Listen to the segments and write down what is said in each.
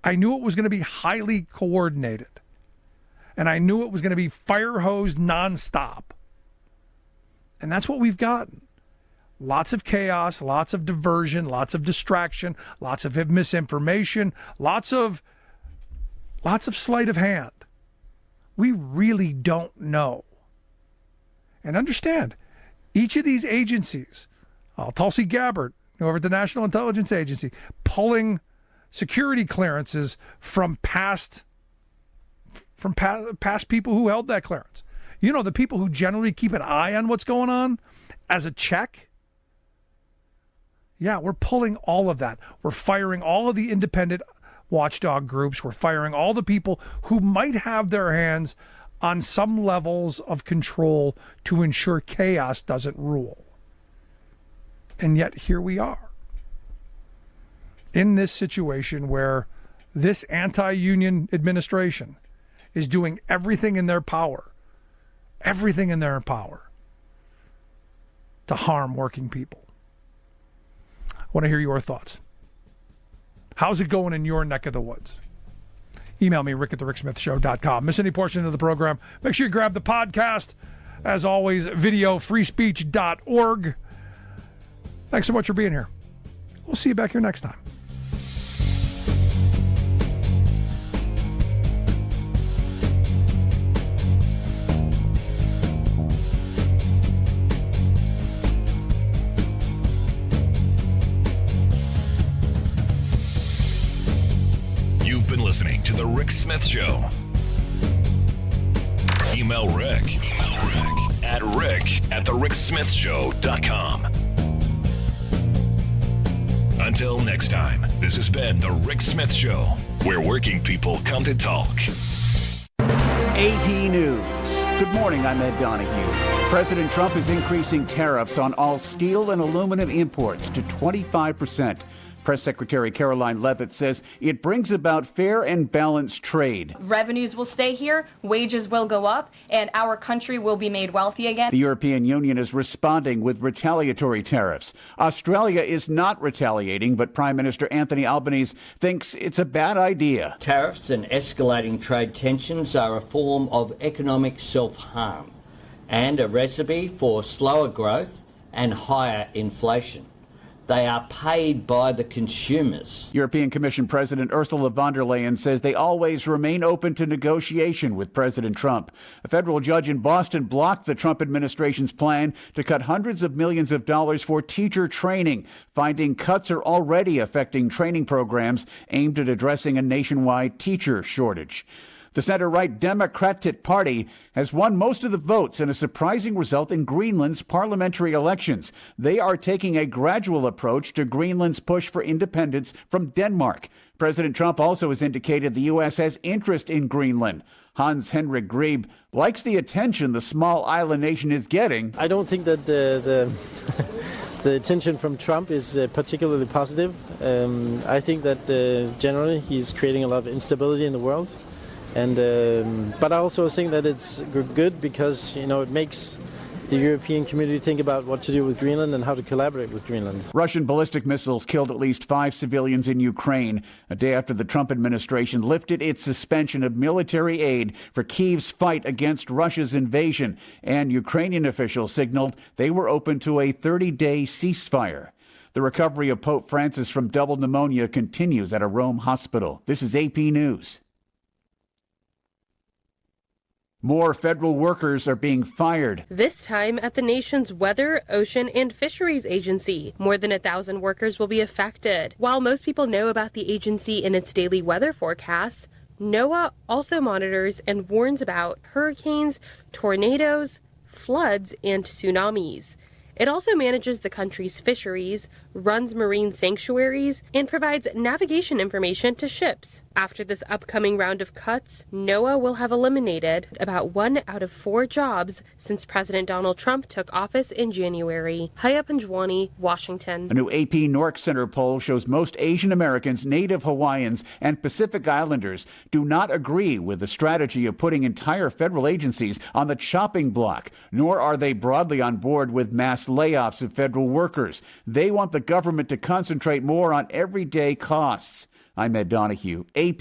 I knew it was going to be highly coordinated. And I knew it was going to be fire hose nonstop. And that's what we've gotten. Lots of chaos, lots of diversion, lots of distraction, lots of misinformation, lots of sleight of hand. We really don't know. And understand, each of these agencies, Tulsi Gabbard, over at the National Intelligence Agency, pulling security clearances from past people who held that clearance. You know, the people who generally keep an eye on what's going on as a check. Yeah, we're pulling all of that. We're firing all of the independent watchdog groups. We're firing all the people who might have their hands on some levels of control to ensure chaos doesn't rule. And yet here we are in this situation where this anti-union administration is doing everything in their power to harm working people. I want to hear your thoughts. How's it going in your neck of the woods? Email me, rick@thericksmithshow.com. Miss any portion of the program, make sure you grab the podcast. As always, videofreespeech.org. Thanks so much for being here. We'll see you back here next time. Listening to The Rick Smith Show. Email Rick at rick@thericksmithshow.com. Until next time, this has been The Rick Smith Show, where working people come to talk. AP News. Good morning, I'm Ed Donahue. President Trump is increasing tariffs on all steel and aluminum imports to 25%. Press Secretary Caroline Leavitt says it brings about fair and balanced trade. Revenues will stay here, wages will go up, and our country will be made wealthy again. The European Union is responding with retaliatory tariffs. Australia is not retaliating, but Prime Minister Anthony Albanese thinks it's a bad idea. Tariffs and escalating trade tensions are a form of economic self-harm and a recipe for slower growth and higher inflation. They are paid by the consumers. European Commission President Ursula von der Leyen says they always remain open to negotiation with President Trump. A federal judge in Boston blocked the Trump administration's plan to cut hundreds of millions of dollars for teacher training, finding cuts are already affecting training programs aimed at addressing a nationwide teacher shortage. The center-right Democratic Party has won most of the votes in a surprising result in Greenland's parliamentary elections. They are taking a gradual approach to Greenland's push for independence from Denmark. President Trump also has indicated the U.S. has interest in Greenland. Hans Henrik Grebe likes the attention the small island nation is getting. I don't think that the attention from Trump is particularly positive. I think that generally he's creating a lot of instability in the world. But I also think that it's good because, it makes the European community think about what to do with Greenland and how to collaborate with Greenland. Russian ballistic missiles killed at least 5 civilians in Ukraine, a day after the Trump administration lifted its suspension of military aid for Kyiv's fight against Russia's invasion, and Ukrainian officials signaled they were open to a 30-day ceasefire. The recovery of Pope Francis from double pneumonia continues at a Rome hospital. This is AP News. More federal workers are being fired. This time at the nation's Weather, Ocean, and Fisheries Agency. More than 1,000 workers will be affected. While most people know about the agency and its daily weather forecasts, NOAA also monitors and warns about hurricanes, tornadoes, floods, and tsunamis. It also manages the country's fisheries, runs marine sanctuaries, and provides navigation information to ships. After this upcoming round of cuts, NOAA will have eliminated about 1 out of 4 jobs since President Donald Trump took office in January. Haya Panjwani, Washington. A new AP NORC Center poll shows most Asian Americans, Native Hawaiians, and Pacific Islanders do not agree with the strategy of putting entire federal agencies on the chopping block, nor are they broadly on board with mass layoffs of federal workers. They want the government to concentrate more on everyday costs. I'm Ed Donahue, AP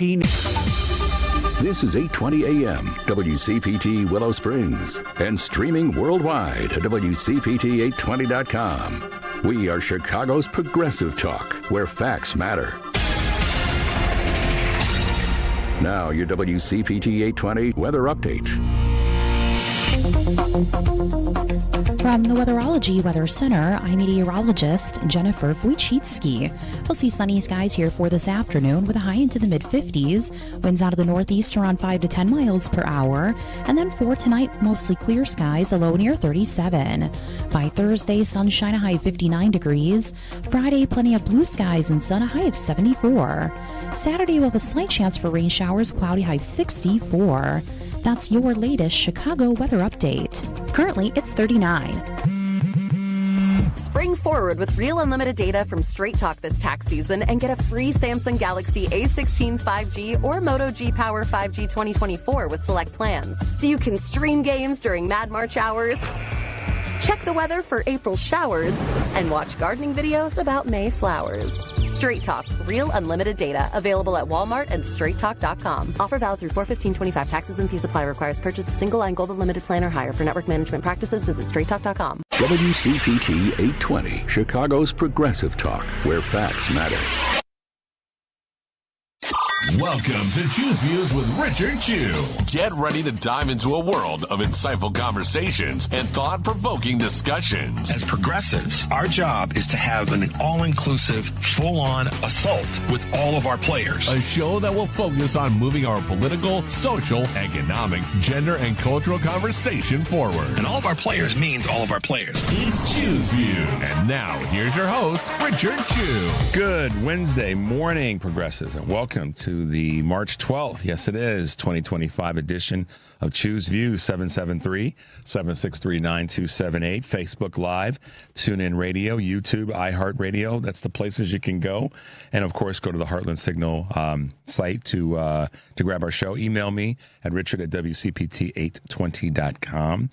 This is 820 AM, WCPT Willow Springs, and streaming worldwide at WCPT820.com. We are Chicago's progressive talk, where facts matter. Now, your WCPT 820 weather update. From the Weatherology Weather Center, I'm meteorologist Jennifer Wojcicki. We'll see sunny skies here for this afternoon with a high into the mid-50s. Winds out of the northeast around 5 to 10 miles per hour. And then for tonight, mostly clear skies, a low near 37. By Thursday, sunshine, a high of 59 degrees. Friday, plenty of blue skies and sun, a high of 74. Saturday, we'll have a slight chance for rain showers, cloudy, high of 64. That's your latest Chicago weather update. Currently, it's 39. Spring forward with real unlimited data from Straight Talk this tax season and get a free Samsung Galaxy A16 5G or Moto G Power 5G 2024 with select plans. So you can stream games during Mad March hours, check the weather for April showers, and watch gardening videos about May flowers. Straight Talk, real unlimited data, available at Walmart and straighttalk.com. Offer valid through 4/15/25. Taxes and fees apply. Requires purchase of single line Gold Unlimited plan or higher. For network management practices, visit straighttalk.com. WCPT 820, Chicago's progressive talk, where facts matter. Welcome to Choose Views with Richard Chu. Get ready to dive into a world of insightful conversations and thought-provoking discussions. As progressives, our job is to have an all-inclusive, full-on assault with all of our players. A show that will focus on moving our political, social, economic, gender, and cultural conversation forward. And all of our players means all of our players. It's Choose Views. And now, here's your host, Richard Chu. Good Wednesday morning, progressives, and welcome to the March 12th, yes it is, 2025 edition of Choose Views, 773-763-9278, Facebook Live, TuneIn Radio, YouTube, iHeartRadio. That's the places you can go. And, of course, go to the Heartland Signal site to grab our show. Email me at richard@WCPT820.com.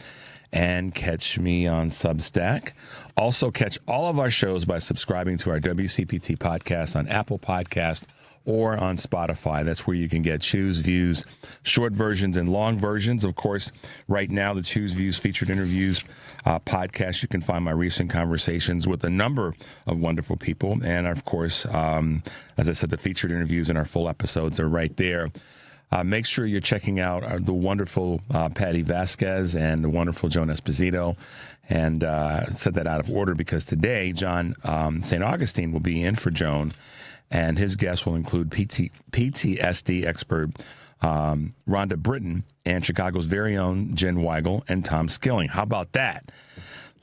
And catch me on Substack. Also, catch all of our shows by subscribing to our WCPT podcast on Apple Podcast or on Spotify. That's where you can get Choose Views, short versions and long versions. Of course, right now, the Choose Views featured interviews podcast, you can find my recent conversations with a number of wonderful people. And, of course, as I said, the featured interviews and our full episodes are right there. Make sure you're checking out the wonderful Patty Vasquez and the wonderful Joan Esposito. And said that out of order because today, John St. Augustine will be in for Joan. And his guests will include PTSD expert Rhonda Britton and Chicago's very own Jen Weigel and Tom Skilling. How about that?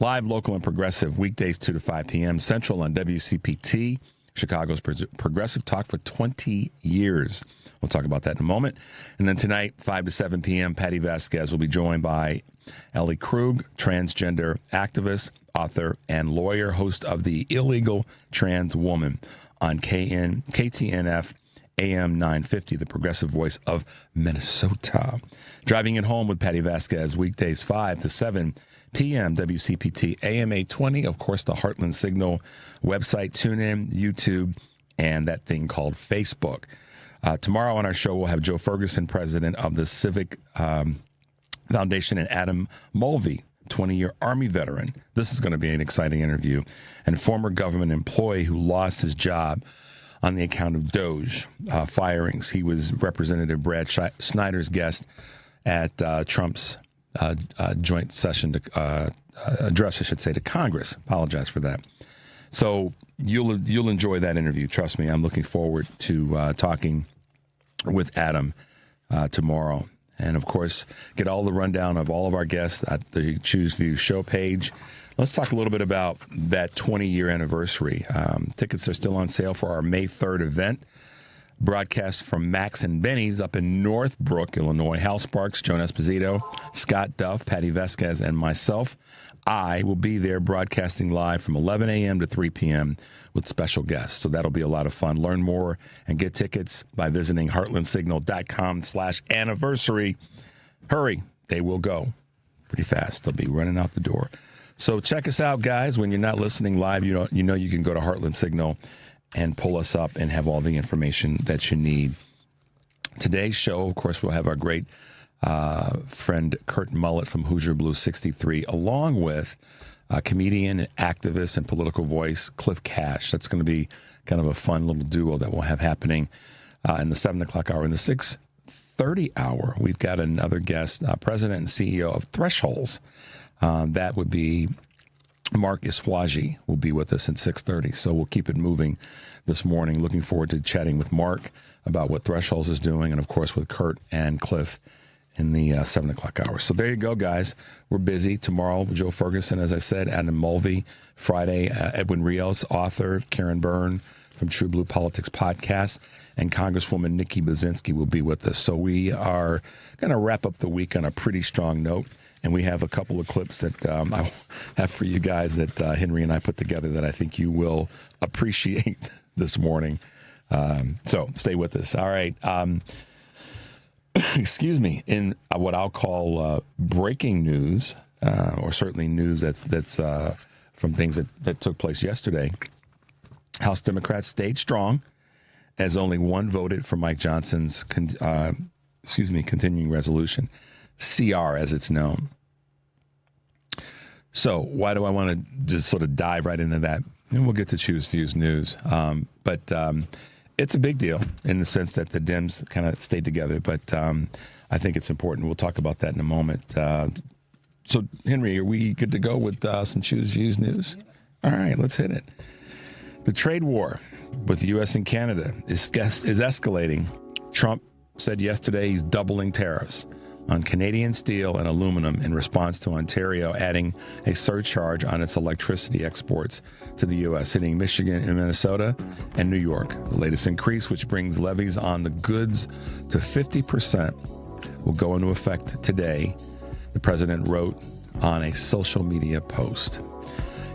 Live, local, and progressive, weekdays 2 to 5 p.m. Central on WCPT, Chicago's progressive talk for 20 years. We'll talk about that in a moment. And then tonight, 5 to 7 p.m., Patty Vasquez will be joined by Ellie Krug, transgender activist, author, and lawyer, host of The Illegal Trans Woman on KTNF AM 950, the progressive voice of Minnesota. Driving it home with Patty Vasquez, weekdays 5 to 7 p.m., WCPT AM 820, of course, the Heartland Signal website, TuneIn, YouTube, and that thing called Facebook. Tomorrow on our show, we'll have Joe Ferguson, president of the Civic Foundation, and Adam Mulvey, 20-year Army veteran. This is going to be an exciting interview. And former government employee who lost his job on the account of DOJ firings. He was Representative Brad Snyder's guest at Trump's joint session address, I should say, to Congress. Apologize for that. So you'll enjoy that interview. Trust me, I'm looking forward to talking with Adam tomorrow. And, of course, get all the rundown of all of our guests at the Choose View show page. Let's talk a little bit about that 20-year anniversary. Tickets are still on sale for our May 3rd event. Broadcast from Max and Benny's up in Northbrook, Illinois. Hal Sparks, Joan Esposito, Scott Duff, Patty Vasquez, and myself. I will be there broadcasting live from 11 a.m. to 3 p.m. with special guests. So that'll be a lot of fun. Learn more and get tickets by visiting heartlandsignal.com/anniversary. Hurry, they will go pretty fast. They'll be running out the door. So check us out, guys. When you're not listening live, you know you can go to Heartland Signal and pull us up and have all the information that you need. Today's show, of course, we'll have our great friend Kurt Mullett from Hoosier Blue 63, along with comedian, activist, and political voice Cliff Cash. That's going to be kind of a fun little duo that we'll have happening in the 7 o'clock hour. In the 6:30 hour, we've got another guest, president and CEO of Thresholds. That would be Mark Ishaug will be with us at 6:30. So we'll keep it moving this morning. Looking forward to chatting with Mark about what Thresholds is doing, and of course with Kurt and Cliff in the 7 o'clock hour. So there you go, guys. We're busy. Tomorrow, Joe Ferguson, as I said, Adam Mulvey. Friday, Edwin Rios, author, Karen Byrne from True Blue Politics Podcast, and Congresswoman Nikki Baczynski will be with us. So we are going to wrap up the week on a pretty strong note, and we have a couple of clips that I have for you guys that Henry and I put together that I think you will appreciate this morning. So stay with us. All right. Excuse me. In what I'll call breaking news, or certainly news that's from things that took place yesterday, House Democrats stayed strong as only one voted for Mike Johnson's continuing resolution, CR as it's known. So why do I want to just sort of dive right into that? And we'll get to Choose Views News. But it's a big deal in the sense that the Dems kind of stayed together. But I think it's important. We'll talk about that in a moment. So, Henry, are we good to go with some Choose Views News? All right, let's hit it. The trade war with the U.S. and Canada is escalating. Trump said yesterday he's doubling tariffs on Canadian steel and aluminum in response to Ontario adding a surcharge on its electricity exports to the U.S., hitting Michigan and Minnesota and New York. The latest increase, which brings levies on the goods to 50%, will go into effect today, the president wrote on a social media post.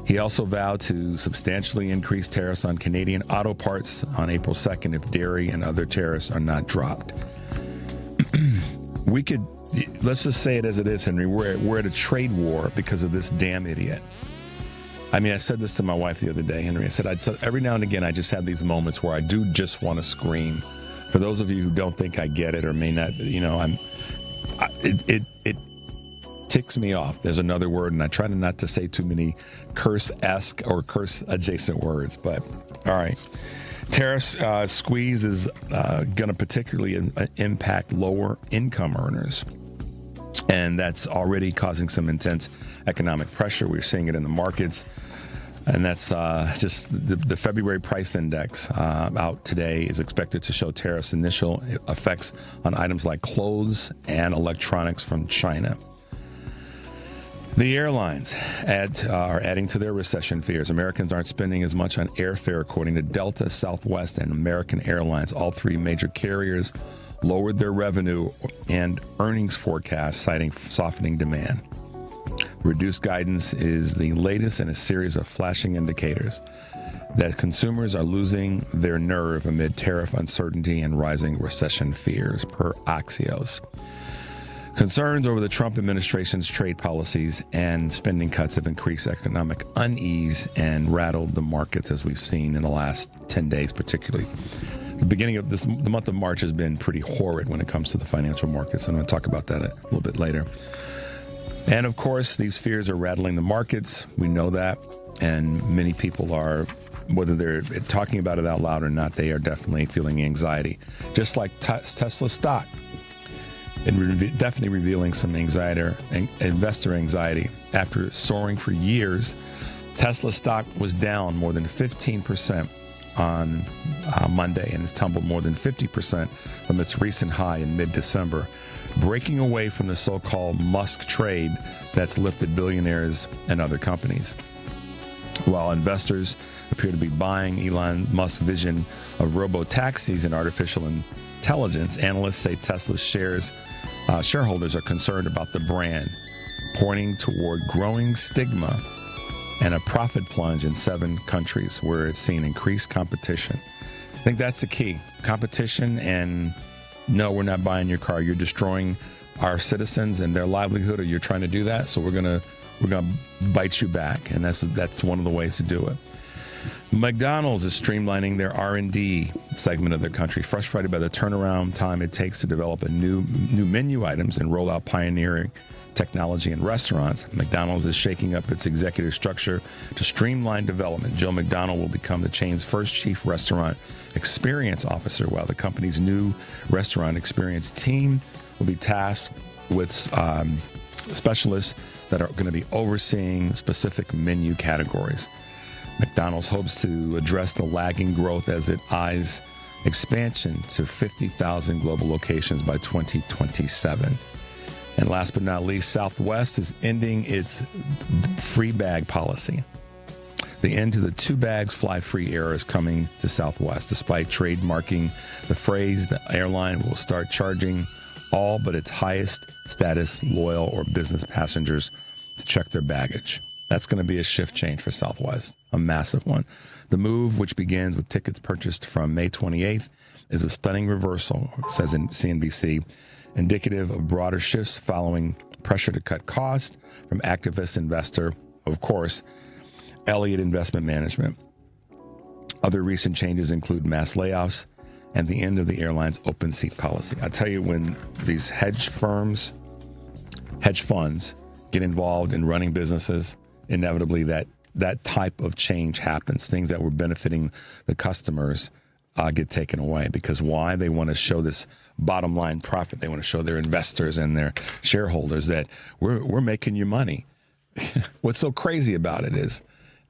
He also vowed to substantially increase tariffs on Canadian auto parts on April 2nd if dairy and other tariffs are not dropped. Let's just say it as it is, Henry. We're at a trade war because of this damn idiot. I mean, I said this to my wife the other day, Henry. I said every now and again I just have these moments where I do just want to scream. For those of you who don't think I get it or may not, it ticks me off. There's another word, and I try not to say too many curse-esque or curse-adjacent words. But all right. Tariffs squeeze is going to particularly impact lower income earners. And that's already causing some intense economic pressure. We're seeing it in the markets. And that's just the February price index out today is expected to show tariffs' initial effects on items like clothes and electronics from China. The airlines are adding to their recession fears. Americans aren't spending as much on airfare, according to Delta, Southwest, and American Airlines. All three major carriers lowered their revenue and earnings forecasts, citing softening demand. Reduced guidance is the latest in a series of flashing indicators that consumers are losing their nerve amid tariff uncertainty and rising recession fears, per Axios. Concerns over the Trump administration's trade policies and spending cuts have increased economic unease and rattled the markets, as we've seen in the last 10 days, particularly. The beginning of the month of March has been pretty horrid when it comes to the financial markets. I'm going to talk about that a little bit later. And of course, these fears are rattling the markets. We know that. And many people are, whether they're talking about it out loud or not, they are definitely feeling anxiety. Just like Tesla stock. And definitely revealing some investor anxiety. After soaring for years, Tesla stock was down more than 15% on Monday, and it's tumbled more than 50% from its recent high in mid-December, breaking away from the so-called Musk trade that's lifted billionaires and other companies. While investors appear to be buying Elon Musk's vision of robo-taxis and artificial intelligence, analysts say Tesla's shareholders are concerned about the brand, pointing toward growing stigma and a profit plunge in 7 countries where it's seen increased competition. I think that's the key. Competition, and no, we're not buying your car. You're destroying our citizens and their livelihood, or you're trying to do that, so we're gonna bite you back, and that's one of the ways to do it. McDonald's is streamlining their R&D segment of their country, frustrated by the turnaround time it takes to develop new menu items and roll out pioneering technology in restaurants. McDonald's is shaking up its executive structure to streamline development. Joe McDonald will become the chain's first chief restaurant experience officer, while the company's new restaurant experience team will be tasked with specialists that are going to be overseeing specific menu categories. McDonald's hopes to address the lagging growth as it eyes expansion to 50,000 global locations by 2027. And last but not least, Southwest is ending its free bag policy. The end to the 2 bags fly free era is coming to Southwest. Despite trademarking the phrase, the airline will start charging all but its highest status loyal or business passengers to check their baggage. That's going to be a shift change for Southwest, a massive one. The move, which begins with tickets purchased from May 28th, is a stunning reversal, says in CNBC, indicative of broader shifts following pressure to cut costs from activist investor, of course, Elliott Investment Management. Other recent changes include mass layoffs and the end of the airline's open seat policy. I tell you, when these hedge funds get involved in running businesses, inevitably that type of change happens. Things that were benefiting the customers get taken away. Because why? They want to show this bottom line profit. They want to show their investors and their shareholders that we're making you money. What's so crazy about it is,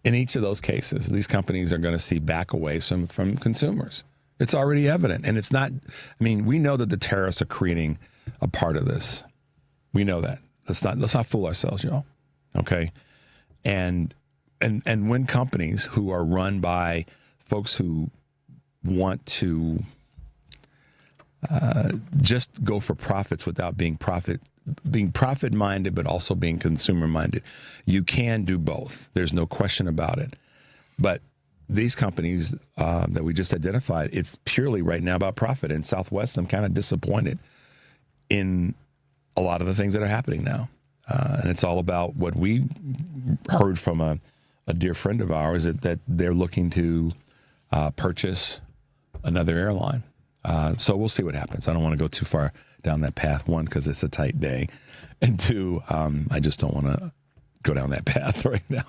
in each of those cases, these companies are going to see back away from consumers. It's already evident. And it's not, I mean, we know that the tariffs are creating a part of this. We know that. Let's not fool ourselves, y'all. Okay? And when companies who are run by folks who want to just go for profits without being profit minded, but also being consumer minded, you can do both. There's no question about it. But these companies that we just identified, it's purely right now about profit. In Southwest, I'm kind of disappointed in a lot of the things that are happening now. And it's all about what we heard from a dear friend of ours, that they're looking to purchase another airline. So we'll see what happens. I don't want to go too far down that path. One, because it's a tight day. And two, I just don't want to go down that path right now.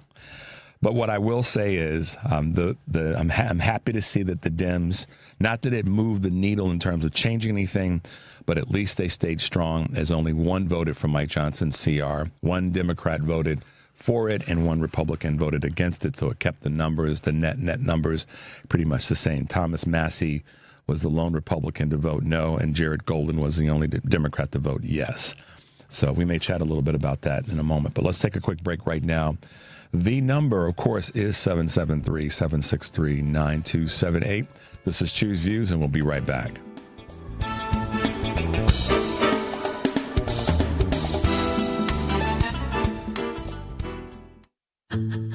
But what I will say is I'm happy to see that the Dems, not that it moved the needle in terms of changing anything, but at least they stayed strong, as only one voted for Mike Johnson's CR. One Democrat voted for it and one Republican voted against it. So it kept the numbers, the net numbers, pretty much the same. Thomas Massey was the lone Republican to vote no, and Jared Golden was the only Democrat to vote yes. So we may chat a little bit about that in a moment. But let's take a quick break right now. The number, of course, is 773-763-9278. This is Choose Views, and we'll be right back.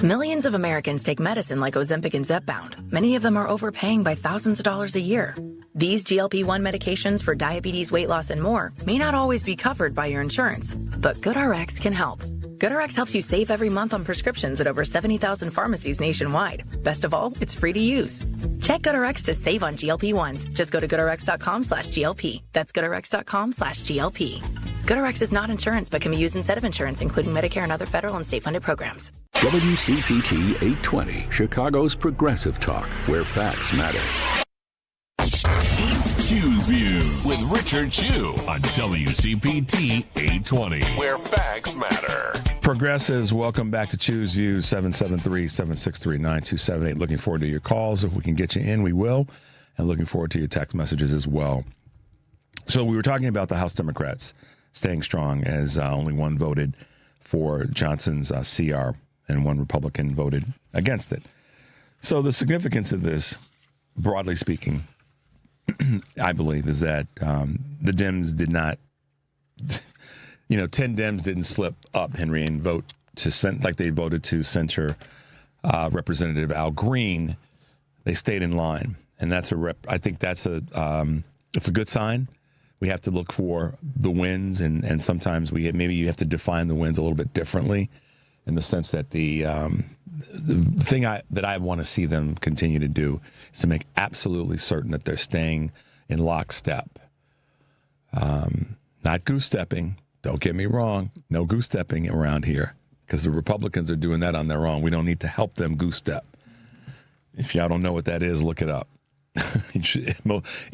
Millions of Americans take medicine like Ozempic and Zepbound. Many of them are overpaying by thousands of dollars a year. These GLP-1 medications for diabetes, weight loss, and more may not always be covered by your insurance, but GoodRx can help. GoodRx helps you save every month on prescriptions at over 70,000 pharmacies nationwide. Best of all, it's free to use. Check GoodRx to save on GLP-1s. Just go to GoodRx.com/GLP. That's GoodRx.com/GLP. GoodRx is not insurance, but can be used instead of insurance, including Medicare and other federal and state-funded programs. WCPT 820, Chicago's progressive talk, where facts matter. It's Choose View with Richard Chu on WCPT 820, where facts matter. Progressives, welcome back to Choose View, 773-763-9278. Looking forward to your calls. If we can get you in, we will. And looking forward to your text messages as well. So we were talking about the House Democrats staying strong, as only one voted for Johnson's CR and one Republican voted against it. So the significance of this, broadly speaking, I believe, is that the Dems did not, 10 Dems didn't slip up, Henry, and vote like they voted to censure Representative Al Green. They stayed in line, and I think that's it's a good sign. We have to look for the wins, and sometimes maybe you have to define the wins a little bit differently in the sense that the thing that I want to see them continue to do is to make absolutely certain that they're staying in lockstep. Not goose-stepping. Don't get me wrong. No goose-stepping around here because the Republicans are doing that on their own. We don't need to help them goose-step. If y'all don't know what that is, look it up.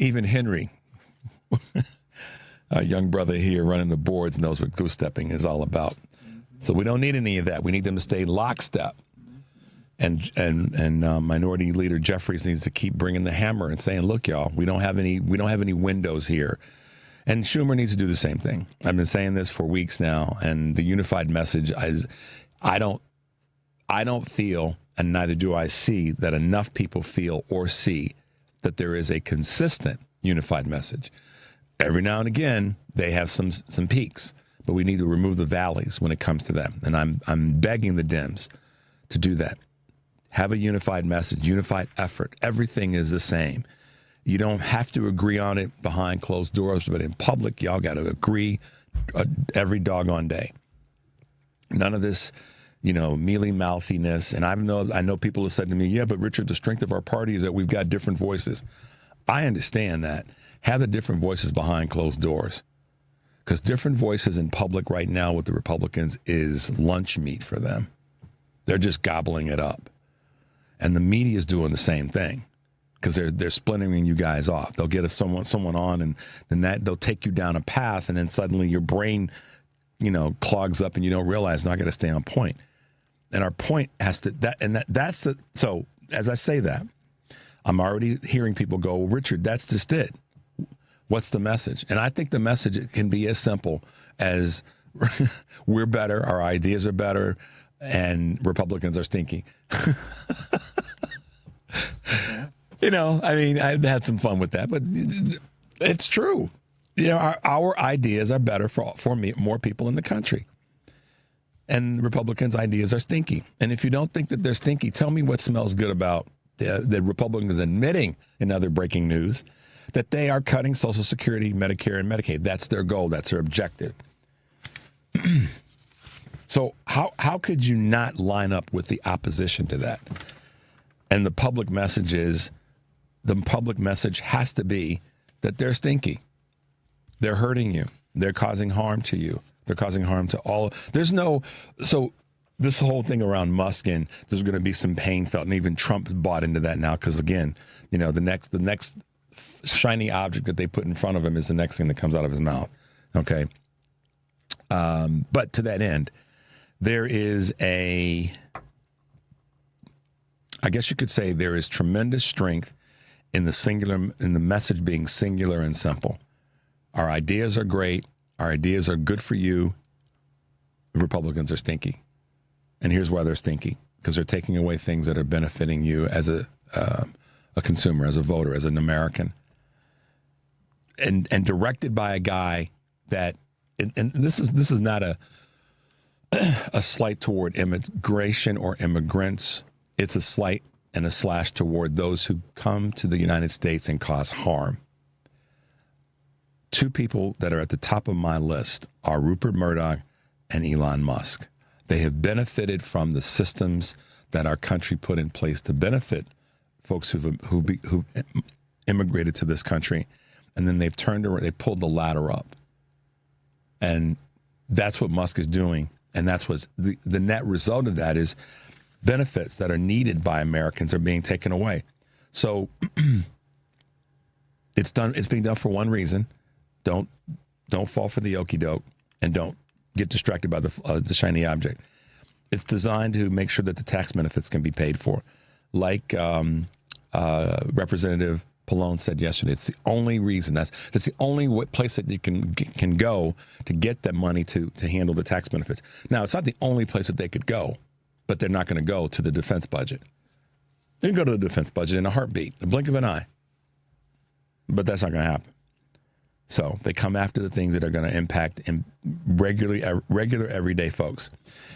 Even Henry, a young brother here running the boards, knows what goose-stepping is all about. So we don't need any of that. We need them to stay lockstep. And Minority Leader Jeffries needs to keep bringing the hammer and saying, "Look, y'all, we don't have any windows here." And Schumer needs to do the same thing. I've been saying this for weeks now, and the unified message is, I don't feel, and neither do I see, that enough people feel or see that there is a consistent unified message. Every now and again, they have some peaks, but we need to remove the valleys when it comes to them. And I'm begging the Dems to do that. Have a unified message, unified effort. Everything is the same. You don't have to agree on it behind closed doors, but in public, y'all got to agree every doggone day. None of this, mealy-mouthiness. And I know people have said to me, "Yeah, but Richard, the strength of our party is that we've got different voices." I understand that. Have the different voices behind closed doors. Because different voices in public right now with the Republicans is lunch meat for them. They're just gobbling it up. And the media is doing the same thing. Because they're splintering you guys off. They'll get someone on, and then they'll take you down a path, and then suddenly your brain, clogs up, and you don't realize, "No, I got to stay on point." And our point has to that's the. So as I say that, I'm already hearing people go, "Well, Richard, that's just it. What's the message?" And I think the message can be as simple as we're better, our ideas are better, and Republicans are stinky. I had some fun with that, but it's true. Our ideas are better for more people in the country. And Republicans' ideas are stinky. And if you don't think that they're stinky, tell me what smells good about the Republicans admitting, in other breaking news, that they are cutting Social Security, Medicare, and Medicaid. That's their goal. That's their objective. So how could you not line up with the opposition to that? And the public message has to be that they're stinky. They're hurting you. They're causing harm to you. They're causing harm to all. So this whole thing around Musk, and there's going to be some pain felt, and even Trump bought into that now because, again, the next shiny object that they put in front of him is the next thing that comes out of his mouth. Okay. But to that end, there is I guess you could say there is tremendous strength in the message being singular and simple. Our ideas are great. Our ideas are good for you. The Republicans are stinky. And here's why they're stinky. Because they're taking away things that are benefiting you as a consumer, as a voter, as an American. And directed by a guy that, and this is not a slight toward immigration or immigrants. It's a slight and a slash toward those who come to the United States and cause harm. Two people that are at the top of my list are Rupert Murdoch and Elon Musk. They have benefited from the systems that our country put in place to benefit folks who immigrated to this country, and then they've turned around, they pulled the ladder up. And that's what Musk is doing, and that's what's the net result of that is benefits that are needed by Americans are being taken away. So it's being done for one reason. Don't fall for the okie doke, and don't get distracted by the shiny object. It's designed to make sure that the tax benefits can be paid for. Like Representative Pallone said yesterday, it's the only reason. That's the only place that you can go to get that money to handle the tax benefits. Now, it's not the only place that they could go, but they're not going to go to the defense budget. They can go to the defense budget in a heartbeat, a blink of an eye. But that's not going to happen. So they come after the things that are going to impact regular everyday folks.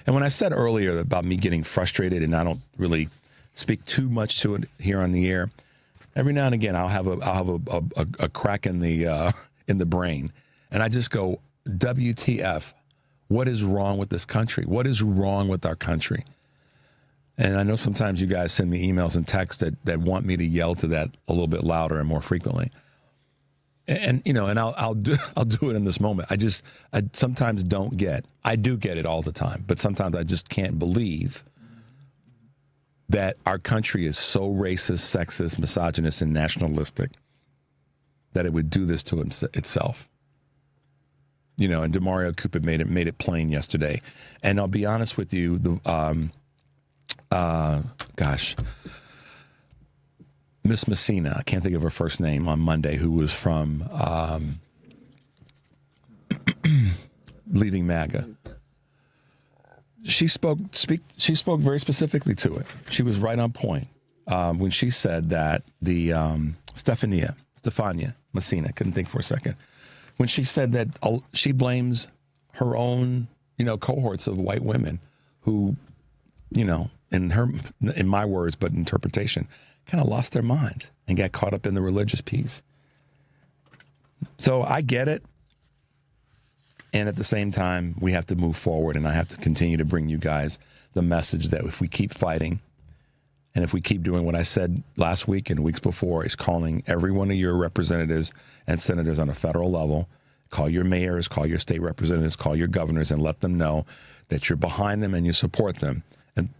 And when I said earlier about me getting frustrated, and I don't really speak too much to it here on the air, every now and again I'll have a crack in the brain, and I just go, WTF? What is wrong with this country? What is wrong with our country? And I know sometimes you guys send me emails and texts that want me to yell to that a little bit louder and more frequently. And I'll do it in this moment. I sometimes don't get. I do get it all the time, but sometimes I just can't believe that our country is so racist, sexist, misogynist, and nationalistic that it would do this to itself. And DeMario Cooper made it plain yesterday. And I'll be honest with you, Miss Messina, I can't think of her first name, on Monday, who was from Leading MAGA. She spoke very specifically to it. She was right on point when she said that the Stefania Messina, couldn't think for a second, when she said that she blames her own, cohorts of white women who, in my words, but interpretation, kind of lost their minds and got caught up in the religious piece. So I get it. And at the same time, we have to move forward, and I have to continue to bring you guys the message that if we keep fighting and if we keep doing what I said last week and weeks before, is calling every one of your representatives and senators on a federal level, call your mayors, call your state representatives, call your governors, and let them know that you're behind them and you support them.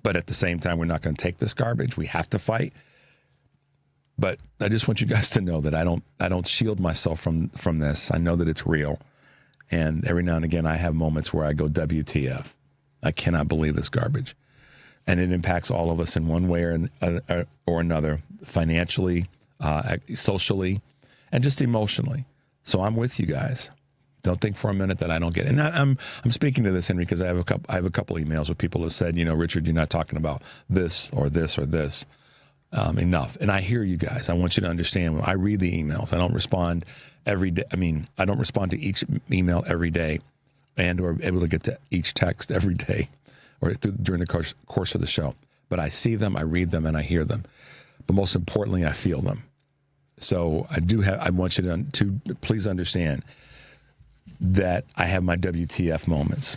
But at the same time, we're not going to take this garbage. We have to fight. But I just want you guys to know that I don't shield myself from this. I know that it's real. And every now and again, I have moments where I go, WTF. I cannot believe this garbage. And it impacts all of us in one way or another, financially, socially, and just emotionally. So I'm with you guys. Don't think for a minute that I don't get it. And I'm speaking to this, Henry, because I have a couple emails where people have said, Richard, you're not talking about this or this or this enough. And I hear you guys. I want you to understand. I read the emails. I don't respond every day. I mean, I don't respond to each email every day, and or able to get to each text every day or during the course of the show. But I see them, I read them, and I hear them. But most importantly, I feel them. So I want you to please understand that I have my WTF moments,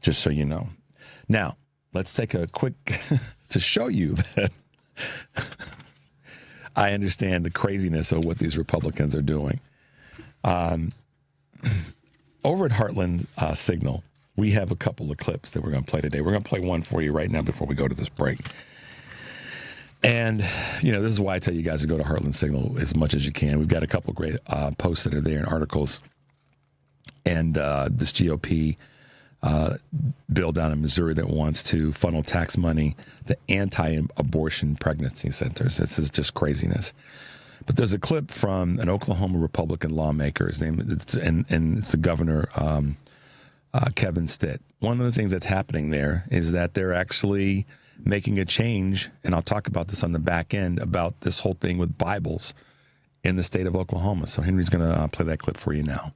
just so you know. Now, let's take a quick, to show you that I understand the craziness of what these Republicans are doing. Over at Heartland Signal, we have a couple of clips that we're going to play today. We're going to play one for you right now before we go to this break. And, this is why I tell you guys to go to Heartland Signal as much as you can. We've got a couple great posts that are there and articles. And this GOP bill down in Missouri that wants to funnel tax money to anti-abortion pregnancy centers. This is just craziness. But there's a clip from an Oklahoma Republican lawmaker. His name, and it's the governor, Kevin Stitt. One of the things that's happening there is that they're actually making a change, and I'll talk about this on the back end, about this whole thing with Bibles in the state of Oklahoma. So Henry's going to play that clip for you now.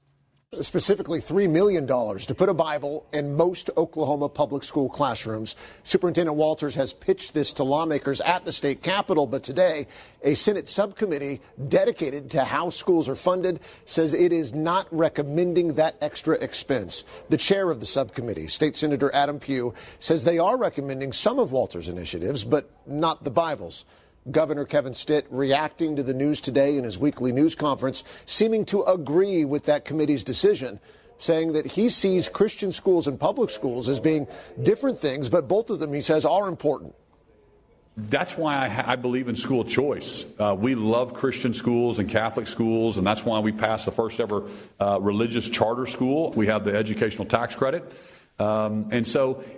Specifically $3 million to put a Bible in most Oklahoma public school classrooms. Superintendent Walters has pitched this to lawmakers at the state capitol, but today a Senate subcommittee dedicated to how schools are funded says it is not recommending that extra expense. The chair of the subcommittee, State Senator Adam Pugh, says they are recommending some of Walters' initiatives, but not the Bibles. Governor Kevin Stitt reacting to the news today in his weekly news conference, seeming to agree with that committee's decision, saying that he sees Christian schools and public schools as being different things, but both of them, he says, are important. That's why I believe in school choice. We love Christian schools and Catholic schools, and that's why we passed the first ever religious charter school. We have the educational tax credit. And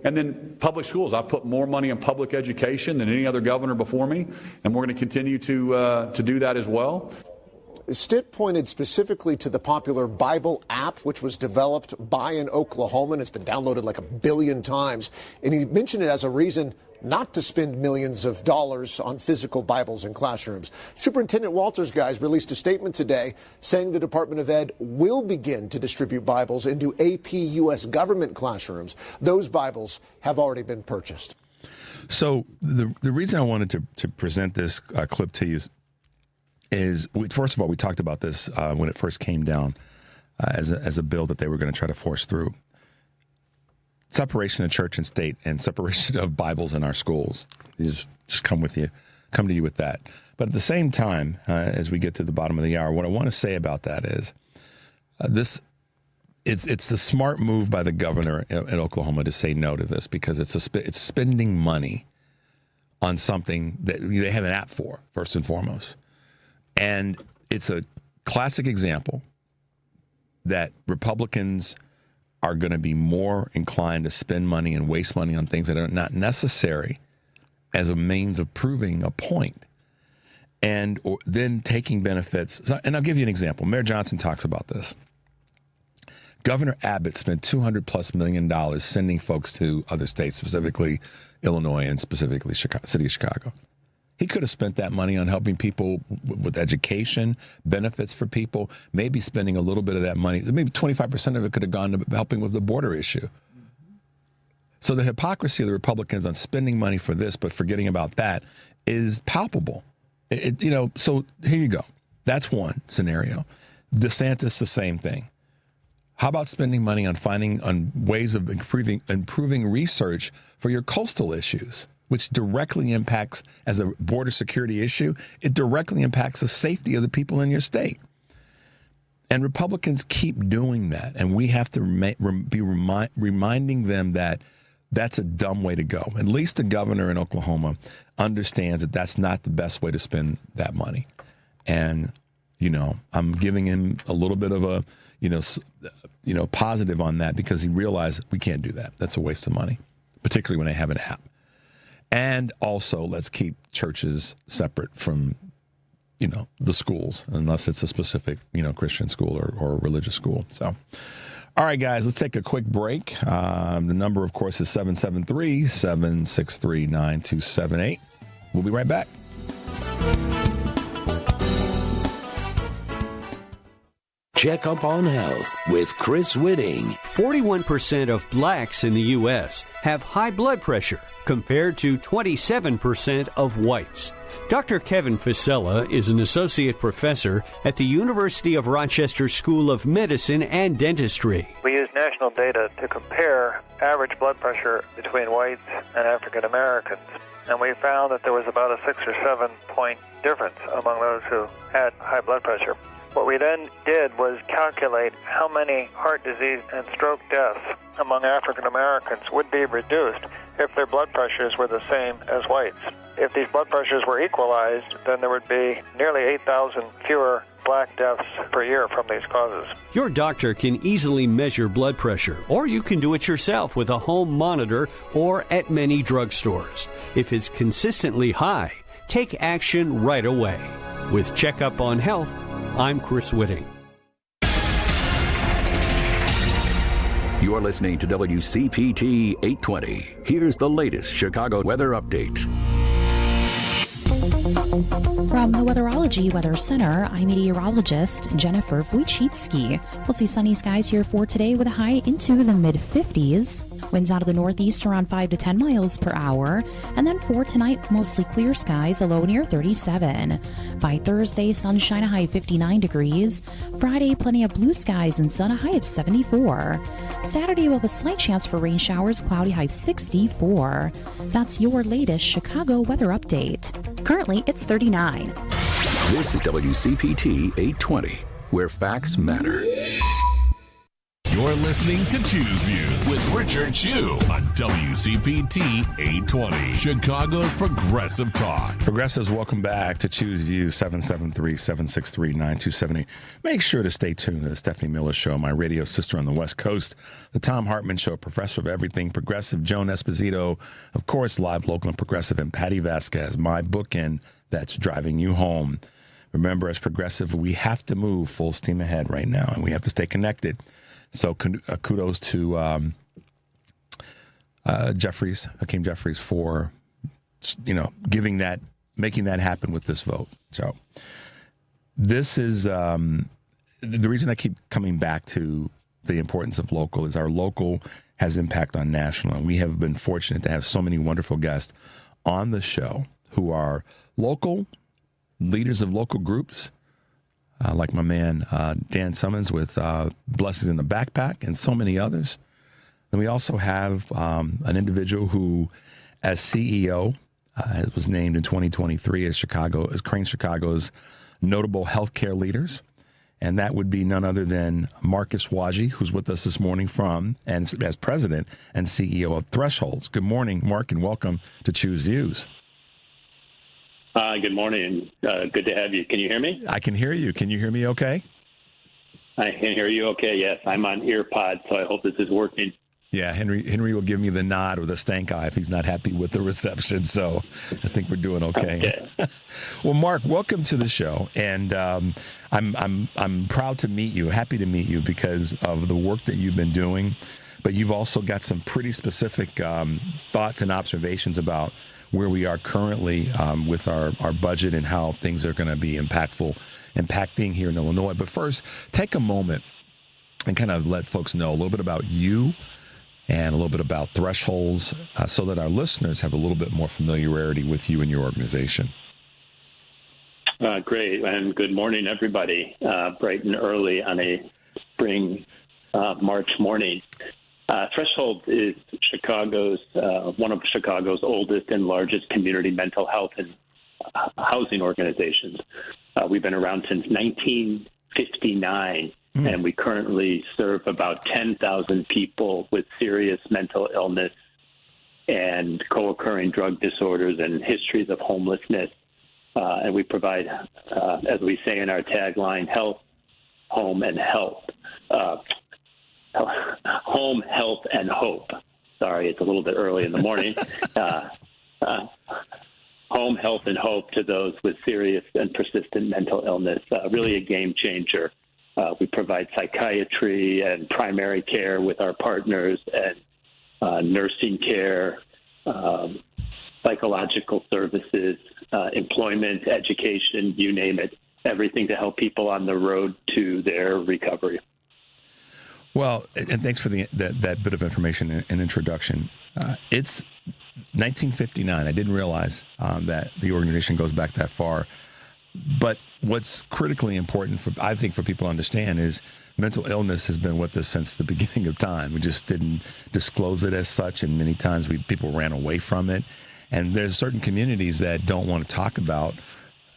then public schools. I put more money in public education than any other governor before me, and we're going to continue to do that as well. Stitt pointed specifically to the popular Bible app, which was developed by an Oklahoman. It's been downloaded like 1 billion times, and he mentioned it as a reason not to spend millions of dollars on physical Bibles in classrooms. Superintendent Walters, guys, released a statement today saying the Department of Ed will begin to distribute Bibles into AP U.S. government classrooms. Those Bibles have already been purchased. So the reason I wanted to present this clip to you is, first of all, we talked about this when it first came down as a bill that they were going to try to force through. Separation of church and state and separation of Bibles in our schools. Just come to you with that. But at the same time, as we get to the bottom of the hour, what I want to say about that is it's a smart move by the governor in Oklahoma to say no to this, because it's spending money on something that they have an app for, first and foremost. And it's a classic example that Republicans are going to be more inclined to spend money and waste money on things that are not necessary as a means of proving a point, and then taking benefits. And I'll give you an example. Mayor Johnson talks about this. Governor Abbott spent $200+ million sending folks to other states, specifically Illinois and specifically city of Chicago. He could have spent that money on helping people with education, benefits for people, maybe spending a little bit of that money. Maybe 25% of it could have gone to helping with the border issue. So the hypocrisy of the Republicans on spending money for this but forgetting about that is palpable. So here you go. That's one scenario. DeSantis, the same thing. How about spending money on ways of improving research for your coastal issues, which directly impacts, as a border security issue, it directly impacts the safety of the people in your state. And Republicans keep doing that, and we have to be reminding them that that's a dumb way to go. At least the governor in Oklahoma understands that that's not the best way to spend that money. And, I'm giving him a little bit of a, positive on that, because he realized we can't do that. That's a waste of money, particularly when they have an app. And also, let's keep churches separate from, the schools, unless it's a specific, Christian school or religious school. So, all right, guys, let's take a quick break. The number, of course, is 773-763-9278. We'll be right back. Check up on health with Chris Whitting. 41% of blacks in the U.S. have high blood pressure, compared to 27% of whites. Dr. Kevin Fasella is an associate professor at the University of Rochester School of Medicine and Dentistry. We use national data to compare average blood pressure between whites and African Americans, and we found that there was about a 6 or 7 point difference among those who had high blood pressure. What we then did was calculate how many heart disease and stroke deaths among African Americans would be reduced if their blood pressures were the same as whites. If these blood pressures were equalized, then there would be nearly 8,000 fewer black deaths per year from these causes. Your doctor can easily measure blood pressure, or you can do it yourself with a home monitor or at many drugstores. If it's consistently high, take action right away. With Checkup on Health, I'm Chris Whitting. You're listening to WCPT 820. Here's the latest Chicago weather update. From the Weatherology Weather Center, I'm meteorologist Jennifer Wojcicki. We'll see sunny skies here for today with a high into the mid-50s. Winds out of the northeast around 5 to 10 miles per hour. And then for tonight, mostly clear skies, a low near 37. By Thursday, sunshine, a high of 59 degrees. Friday, plenty of blue skies and sun, a high of 74. Saturday, we'll have a slight chance for rain showers, cloudy, high of 64. That's your latest Chicago weather update. Currently, it's 39. This is WCPT 820, where facts matter. You're listening to Choose View with Richard Chu on WCPT 820, Chicago's Progressive Talk. Progressives, welcome back to Choose View, 773-763-9278. Make sure to stay tuned to the Stephanie Miller Show, my radio sister on the West Coast, the Tom Hartman Show, Professor of Everything Progressive, Joan Esposito, of course, Live Local and Progressive, and Patty Vasquez, my bookend that's driving you home. Remember, as Progressive, we have to move full steam ahead right now, and we have to stay connected. So kudos to Hakeem Jeffries for, making that happen with this vote. So this is the reason I keep coming back to the importance of local is our local has impact on national. And we have been fortunate to have so many wonderful guests on the show who are local leaders of local groups, like my man Dan Summons with Blessings in the Backpack and so many others. And we also have an individual who, as CEO, was named in 2023 as Crane Chicago's notable healthcare leaders. And that would be none other than Marcus Waji, who's with us this morning and as president and CEO of Thresholds. Good morning, Mark, and welcome to Choose Views. Good morning. Good to have you. Can you hear me? I can hear you. Can you hear me okay? I can hear you okay, yes. I'm on EarPod, so I hope this is working. Yeah, Henry will give me the nod or the stank eye if he's not happy with the reception. So I think we're doing okay. Well, Mark, welcome to the show, and I'm proud to meet you, happy to meet you because of the work that you've been doing. But you've also got some pretty specific thoughts and observations about where we are currently with our budget and how things are going to be impacting here in Illinois. But first, take a moment and kind of let folks know a little bit about you and a little bit about Thresholds so that our listeners have a little bit more familiarity with you and your organization. Great, and good morning, everybody, bright and early on a spring March morning. Thresholds is one of Chicago's oldest and largest community mental health and housing organizations. We've been around since 1959. And we currently serve about 10,000 people with serious mental illness and co-occurring drug disorders and histories of homelessness. And we provide, as we say in our tagline, health, home, and health. Home, health, and hope. Sorry, it's a little bit early in the morning. Home, health, and hope to those with serious and persistent mental illness. Really a game changer. We provide psychiatry and primary care with our partners and nursing care, psychological services, employment, education, you name it, everything to help people on the road to their recovery. Well, and thanks for that bit of information and introduction. It's 1959. I didn't realize that the organization goes back that far. But what's critically important, I think, for people to understand is mental illness has been with us since the beginning of time. We just didn't disclose it as such, and many times people ran away from it. And there's certain communities that don't want to talk about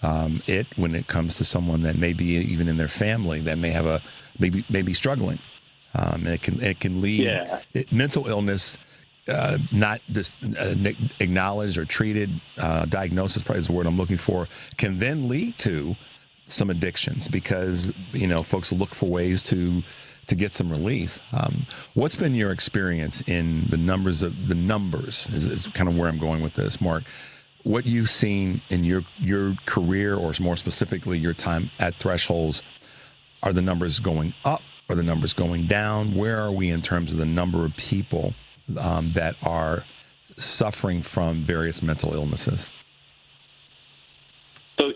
it when it comes to someone that may be even in their family that may have maybe struggling. And it can lead mental illness. Not just acknowledged or treated, diagnosis probably is the word I'm looking for, can then lead to some addictions because, folks look for ways to get some relief. What's been your experience in the numbers is kind of where I'm going with this, Mark. What you've seen in your career, or more specifically your time at Thresholds, are the numbers going up? Are the numbers going down? Where are we in terms of the number of people that are suffering from various mental illnesses? So,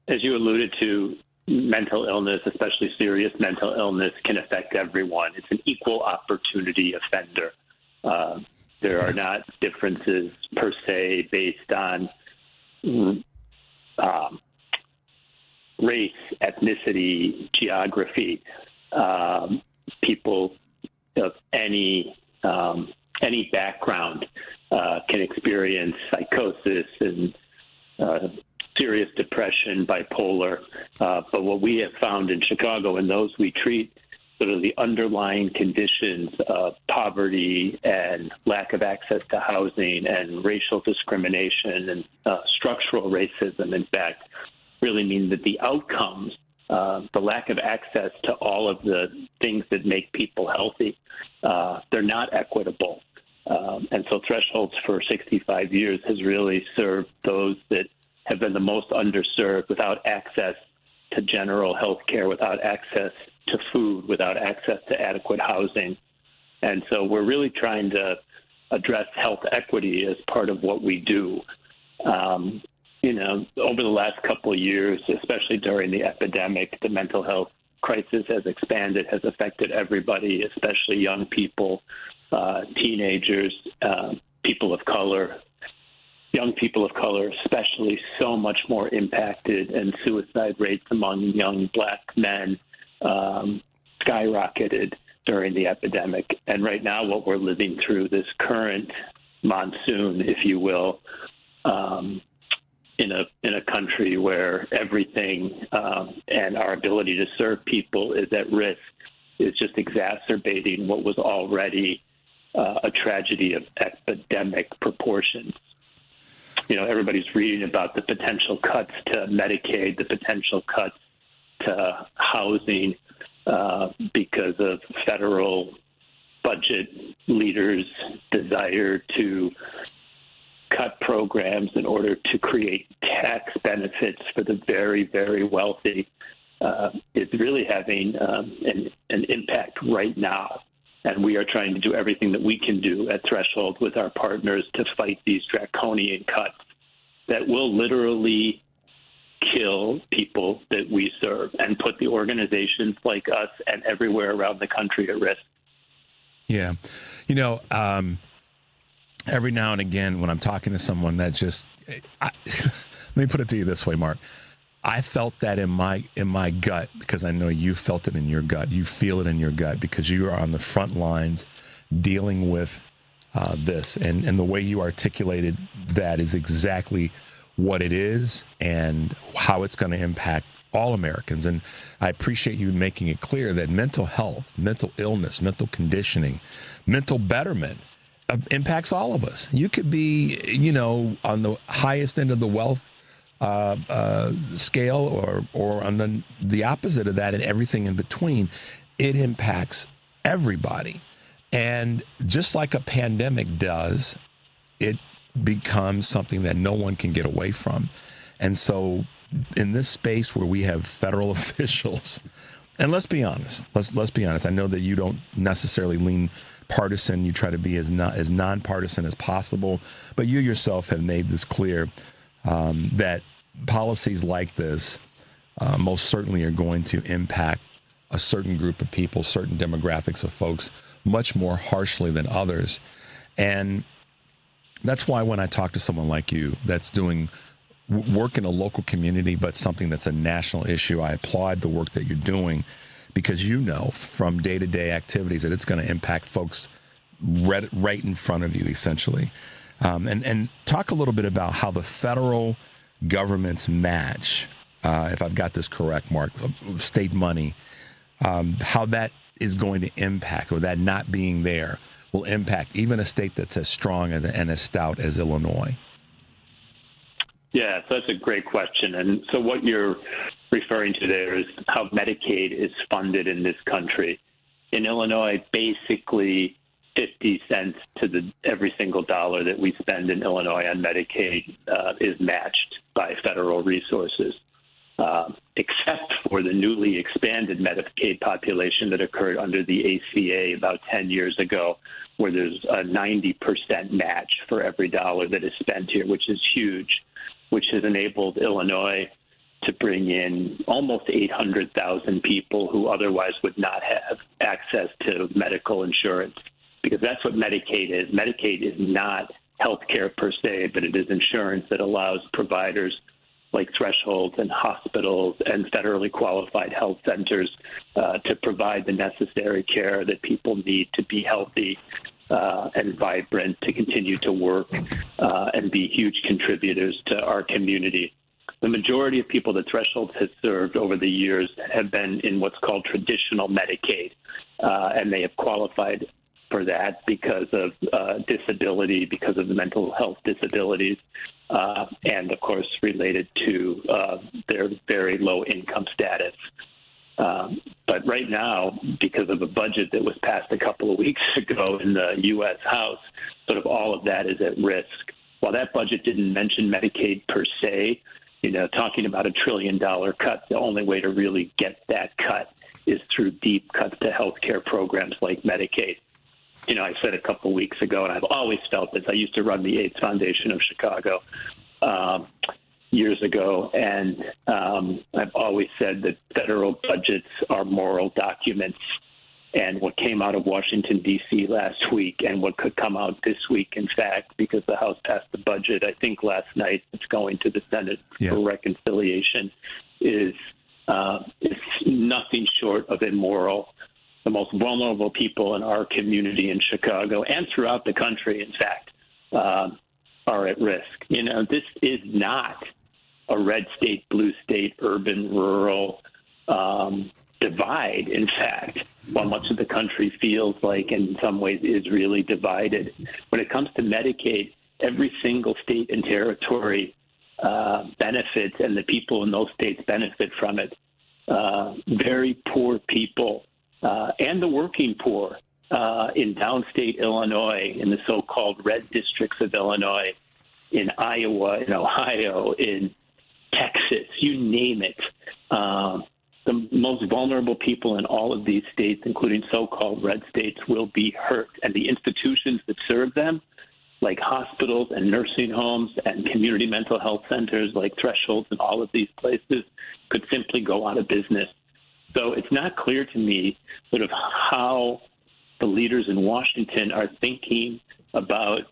as you alluded to, mental illness, especially serious mental illness, can affect everyone. It's an equal opportunity offender. There are not differences per se based on race, ethnicity, geography. People of any background can experience psychosis and serious depression, bipolar. But what we have found in Chicago and those we treat, sort of the underlying conditions of poverty and lack of access to housing and racial discrimination and structural racism, in fact, really mean that the outcomes, the lack of access to all of the things that make people healthy, they're not equitable. And so Thresholds for 65 years has really served those that have been the most underserved, without access to general health care, without access to food, without access to adequate housing. And so we're really trying to address health equity as part of what we do. Over the last couple of years, especially during the epidemic, the mental health crisis has expanded, has affected everybody, especially young people, teenagers, people of color. young people of color, especially, so much more impacted, and suicide rates among young black men skyrocketed during the epidemic. And right now, what we're living through, this current monsoon, if you will, in a country where everything and our ability to serve people is at risk, is just exacerbating what was already a tragedy of epidemic proportions. You know, everybody's reading about the potential cuts to Medicaid, the potential cuts to housing because of federal budget leaders' desire to cut programs in order to create tax benefits for the very, very wealthy. Is really having an impact right now. And we are trying to do everything that we can do at Threshold with our partners to fight these draconian cuts that will literally kill people that we serve and put the organizations like us and everywhere around the country at risk. Yeah. You know, every now and again when I'm talking to someone that just, let me put it to you this way, Mark. I felt that in my gut because I know you felt it in your gut. You feel it in your gut because you are on the front lines dealing with this. And the way you articulated that is exactly what it is and how it's going to impact all Americans. And I appreciate you making it clear that mental health, mental illness, mental conditioning, mental betterment impacts all of us. You could be, you know, on the highest end of the wealth scale or on the opposite of that and everything in between. It impacts everybody. And just like a pandemic does, it becomes something that no one can get away from. And so in this space where we have federal officials, and let's be honest, let's be honest. I know that you don't necessarily lean partisan. You try to be as nonpartisan as possible, but you yourself have made this clear that policies like this most certainly are going to impact a certain group of people, certain demographics of folks much more harshly than others. And that's why when I talk to someone like you that's doing work in a local community, but something that's a national issue, I applaud the work that you're doing because you know from day-to-day activities that it's going to impact folks right in front of you, essentially. And talk a little bit about how the federal government's match, if I've got this correct, Mark, state money, how that is going to impact, or that not being there will impact even a state that's as strong and as stout as Illinois. Yeah, so that's a great question. And so what you're referring to there is how Medicaid is funded in this country. In Illinois, basically 50 cents to every single dollar that we spend in Illinois on Medicaid is matched by federal resources, except for the newly expanded Medicaid population that occurred under the ACA about 10 years ago, where there's a 90% match for every dollar that is spent here, which is huge, which has enabled Illinois to bring in almost 800,000 people who otherwise would not have access to medical insurance. Because that's what Medicaid is. Medicaid is not health care per se, but it is insurance that allows providers like Threshold and hospitals and federally qualified health centers to provide the necessary care that people need to be healthy and vibrant, to continue to work and be huge contributors to our community. The majority of people that Threshold has served over the years have been in what's called traditional Medicaid, and they have qualified for that because of disability, because of the mental health disabilities, and, of course, related to their very low income status. But right now, because of a budget that was passed a couple of weeks ago in the U.S. House, sort of all of that is at risk. While that budget didn't mention Medicaid per se, you know, talking about $1 trillion cut, the only way to really get that cut is through deep cuts to health care programs like Medicaid. You know, I said a couple of weeks ago, and I've always felt this. I used to run the AIDS Foundation of Chicago years ago, and I've always said that federal budgets are moral documents. and what came out of Washington, D.C. last week, and what could come out this week, in fact, because the House passed the budget, I think last night, it's going to the Senate for reconciliation, is nothing short of immoral. The most vulnerable people in our community in Chicago and throughout the country, in fact, are at risk. This is not a red state, blue state, urban, rural divide. In fact, while much of the country feels like, and in some ways is really divided, when it comes to Medicaid, every single state and territory benefits, and the people in those states benefit from it. Very poor people and the working poor in downstate Illinois, in the so-called red districts of Illinois, in Iowa, in Ohio, in Texas, you name it. The most vulnerable people in all of these states, including so-called red states, will be hurt. And the institutions that serve them, like hospitals and nursing homes and community mental health centers like Thresholds and all of these places, could simply go out of business. So it's not clear to me sort of how the leaders in Washington are thinking about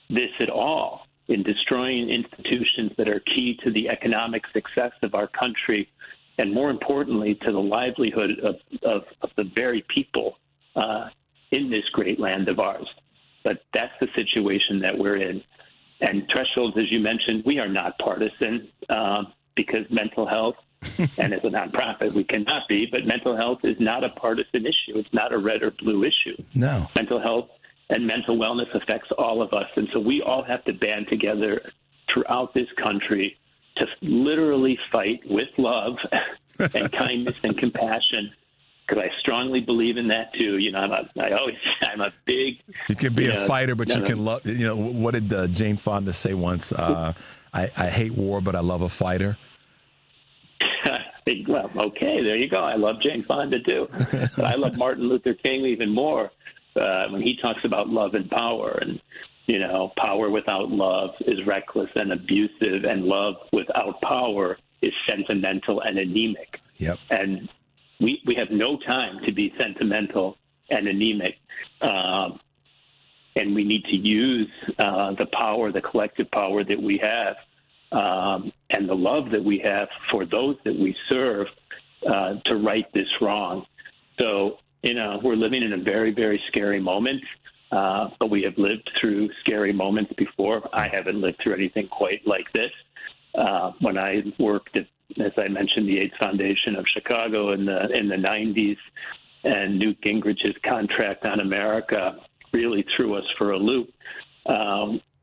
this at all in destroying institutions that are key to the economic success of our country, and more importantly, to the livelihood of the very people in this great land of ours. But that's the situation that we're in. And Thresholds, as you mentioned, we are not partisan because mental health, and as a nonprofit, we cannot be, but mental health is not a partisan issue. It's not a red or blue issue. No. Mental health and mental wellness affects all of us. And so we all have to band together throughout this country to literally fight with love and kindness and compassion, because I strongly believe in that too. I'm a big. You can be a fighter, but you can love. What did Jane Fonda say once? I hate war, but I love a fighter. Well, okay, there you go. I love Jane Fonda too, but I love Martin Luther King even more when he talks about love and power. And power without love is reckless and abusive, and love without power is sentimental and anemic. Yep. And we have no time to be sentimental and anemic. And we need to use the power, the collective power that we have, and the love that we have for those that we serve to right this wrong. So, we're living in a very, very scary moment, but we have lived through scary moments before. I haven't lived through anything quite like this. When I worked at, as I mentioned, the AIDS Foundation of Chicago in the 90s, and Newt Gingrich's contract on America really threw us for a loop.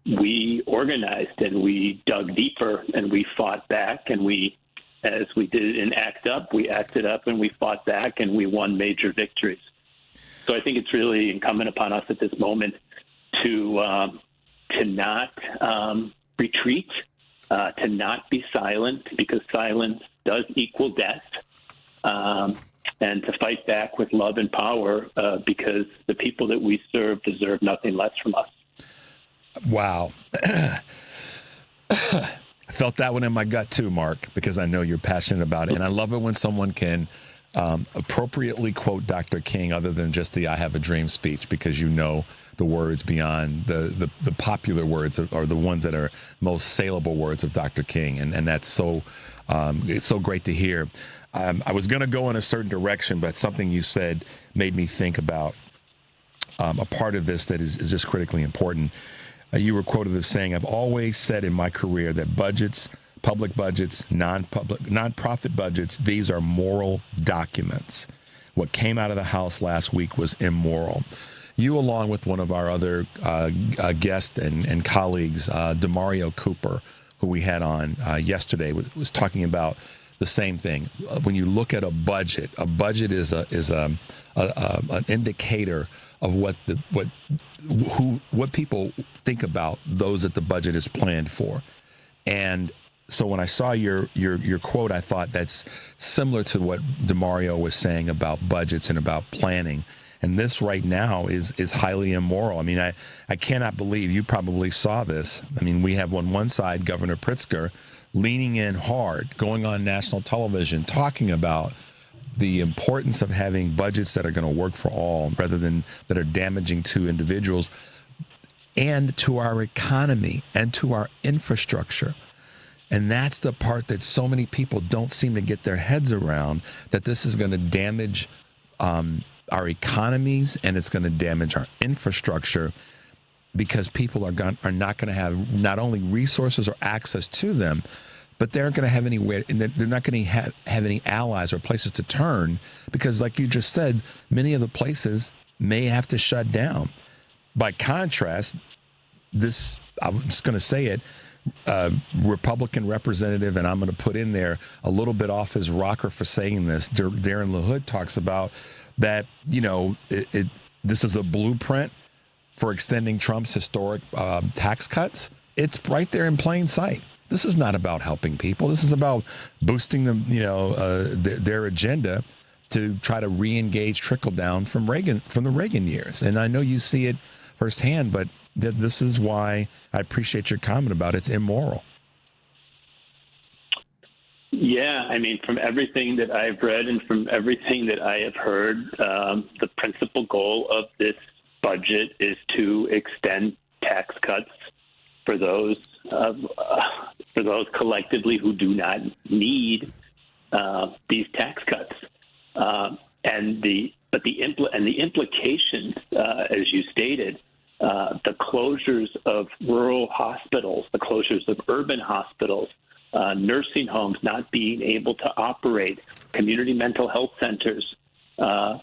We organized and we dug deeper and we fought back, and as we did in ACT UP, we acted up and we fought back and we won major victories. So I think it's really incumbent upon us at this moment to not retreat, to not be silent, because silence does equal death, and to fight back with love and power, because the people that we serve deserve nothing less from us. Wow. I felt that one in my gut too, Mark, because I know you're passionate about it. And I love it when someone can appropriately quote Dr. King other than just the I Have a Dream speech, because the words beyond the popular words are the ones that are most saleable words of Dr. King. And that's so it's so great to hear. I was going to go in a certain direction, but something you said made me think about a part of this that is just critically important. You were quoted as saying, "I've always said in my career that budgets, public budgets, nonprofit budgets, these are moral documents. What came out of the House last week was immoral." You, along with one of our other guests and colleagues, DeMario Cooper, who we had on yesterday, was talking about the same thing. When you look at a budget is an indicator of what people think about those that the budget is planned for. And so when I saw your quote, I thought that's similar to what DeMario was saying about budgets and about planning. And this right now is highly immoral. I mean, I cannot believe, you probably saw this. I mean, we have on one side Governor Pritzker leaning in hard, going on national television, talking about the importance of having budgets that are going to work for all rather than that are damaging to individuals and to our economy and to our infrastructure. And that's the part that so many people don't seem to get their heads around, that this is going to damage our economies and it's going to damage our infrastructure, because people are not going to have not only resources or access to them, but they aren't going to have anywhere, and they're not going to have any allies or places to turn, because like you just said, many of the places may have to shut down. By contrast, this, I'm just going to say it, Republican representative, and I'm going to put in there a little bit off his rocker for saying this, Darren LaHood talks about that, this is a blueprint for extending Trump's historic tax cuts. It's right there in plain sight. This is not about helping people. This is about boosting them, their agenda to try to re-engage trickle down from the Reagan years. And I know you see it firsthand, but this is why I appreciate your comment about it's immoral. Yeah, I mean, from everything that I've read and from everything that I have heard, the principal goal of this budget is to extend tax cuts for those collectively who do not need these tax cuts, and the implications, as you stated, the closures of rural hospitals, the closures of urban hospitals, nursing homes not being able to operate, community mental health centers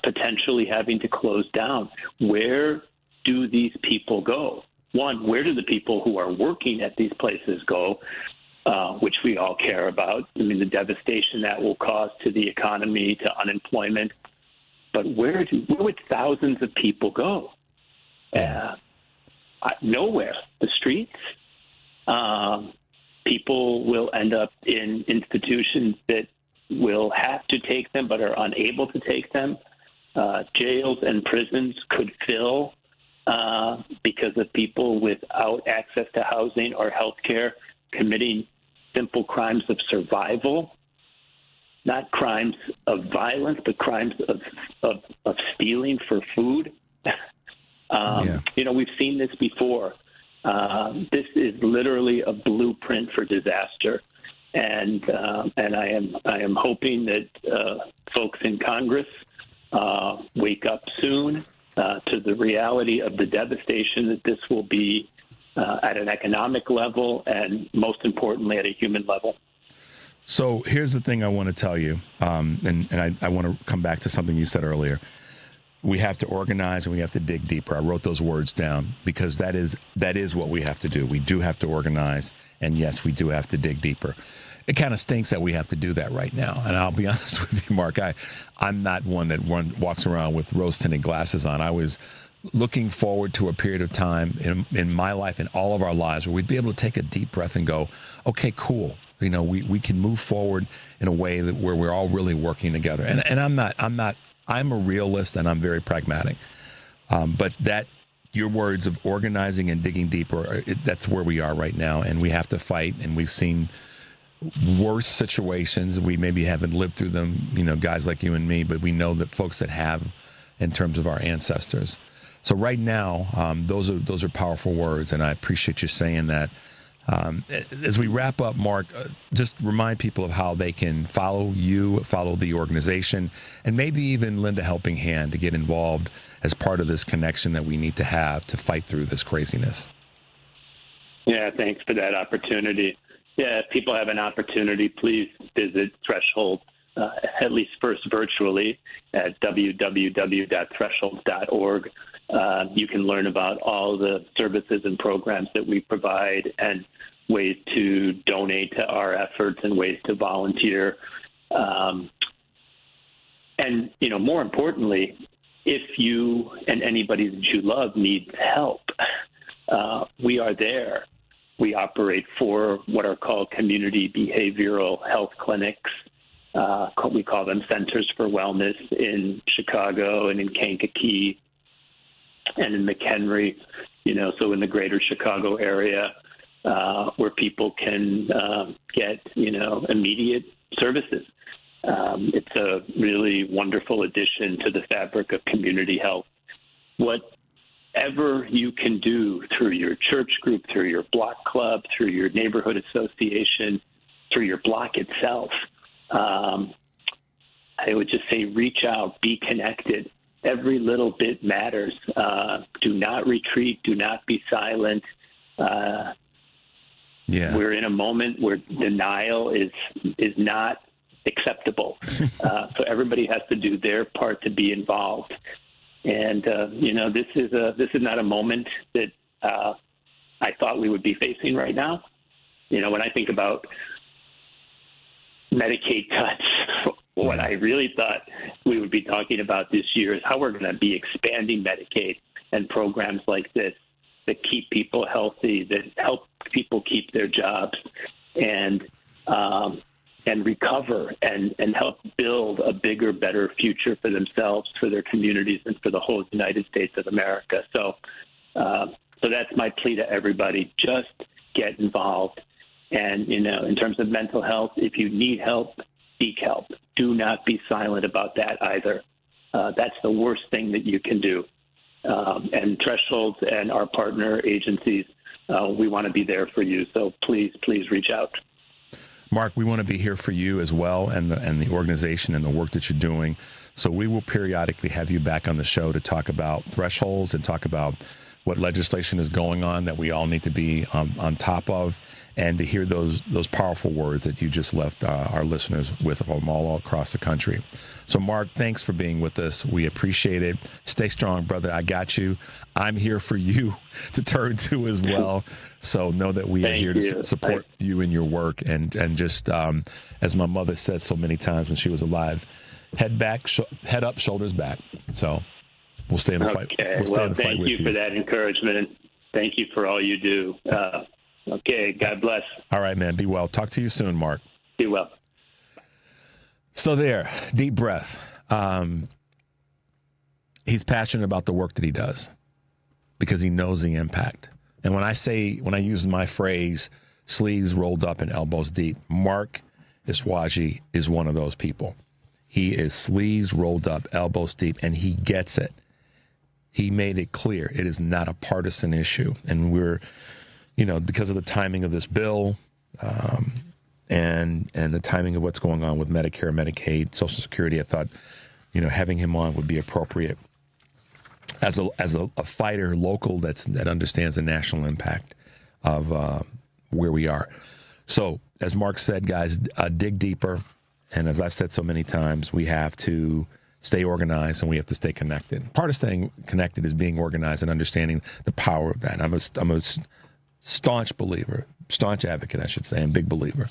potentially having to close down. Where do these people go? One, where do the people who are working at these places go, which we all care about? I mean, the devastation that will cause to the economy, to unemployment. But where would thousands of people go? Nowhere. The streets. People will end up in institutions that will have to take them but are unable to take them. Jails and prisons could fill because of people without access to housing or health care committing simple crimes of survival, not crimes of violence, but crimes of stealing for food. We've seen this before. This is literally a blueprint for disaster, and I am hoping that folks in Congress wake up soon to the reality of the devastation that this will be at an economic level and, most importantly, at a human level. So here's the thing I want to tell you, and I want to come back to something you said earlier. We have to organize and we have to dig deeper. I wrote those words down because that is what we have to do. We do have to organize, and yes, we do have to dig deeper. It kind of stinks that we have to do that right now. And I'll be honest with you, Mark, I'm not one that walks around with rose-tinted glasses on. I was looking forward to a period of time in my life and all of our lives where we'd be able to take a deep breath and go, okay, cool. We can move forward in a way where we're all really working together. And I'm a realist and I'm very pragmatic. But your words of organizing and digging deeper, that's where we are right now. And we have to fight. And we've seen worse situations. We maybe haven't lived through them, guys like you and me, but we know that folks that have in terms of our ancestors. So right now, those are powerful words. And I appreciate you saying that. As we wrap up, Mark, just remind people of how they can follow you, follow the organization, and maybe even lend a helping hand to get involved as part of this connection that we need to have to fight through this craziness. Yeah, thanks for that opportunity. Yeah, if people have an opportunity, please visit Threshold, at least first virtually, at www.threshold.org. You can learn about all the services and programs that we provide and ways to donate to our efforts and ways to volunteer. And, more importantly, if you and anybody that you love needs help, we are there. We operate 4 what are called community behavioral health clinics. We call them Centers for Wellness in Chicago and in Kankakee and in McHenry, so in the greater Chicago area, where people can get, immediate services. It's a really wonderful addition to the fabric of community health. Whatever you can do through your church group, through your block club, through your neighborhood association, through your block itself, I would just say reach out, be connected. Every little bit matters. Do not retreat. Do not be silent. We're in a moment where denial is not acceptable. So everybody has to do their part to be involved. And this is not a moment that I thought we would be facing right now. When I think about Medicaid cuts, what I really thought we would be talking about this year is how we're going to be expanding Medicaid and programs like this that keep people healthy, that help people keep their jobs, and recover and help build a bigger, better future for themselves, for their communities, and for the whole United States of America. So that's my plea to everybody. Just get involved. And, in terms of mental health, if you need help, seek help. Do not be silent about that either. That's the worst thing that you can do. And Thresholds and our partner agencies, we want to be there for you. So please reach out. Mark, we want to be here for you as well, and the organization and the work that you're doing. So we will periodically have you back on the show to talk about Thresholds and talk about what legislation is going on that we all need to be on top of, and to hear those powerful words that you just left our listeners with from all across the country. So, Mark, thanks for being with us. We appreciate it. Stay strong, brother. I got you. I'm here for you to turn to as well. So know that we are here to support you in your work. And just as my mother said so many times when she was alive, head up, shoulders back. So we'll stay in the fight. We'll stay in the fight with you. Thank you for that encouragement, and thank you for all you do. Okay, God bless. All right, man. Be well. Talk to you soon, Mark. Be well. So there, deep breath. He's passionate about the work that he does because he knows the impact. And when I use my phrase, sleeves rolled up and elbows deep, Mark Ishaug is one of those people. He is sleeves rolled up, elbows deep, and he gets it. He made it clear it is not a partisan issue. And we're, because of the timing of this bill, and the timing of what's going on with Medicare, Medicaid, Social Security, I thought, having him on would be appropriate as a fighter local that understands the national impact of where we are. So, as Mark said, guys, dig deeper. And as I've said so many times, we have to stay organized and we have to stay connected. Part of staying connected is being organized and understanding the power of that. I'm a staunch advocate, I should say, and big believer.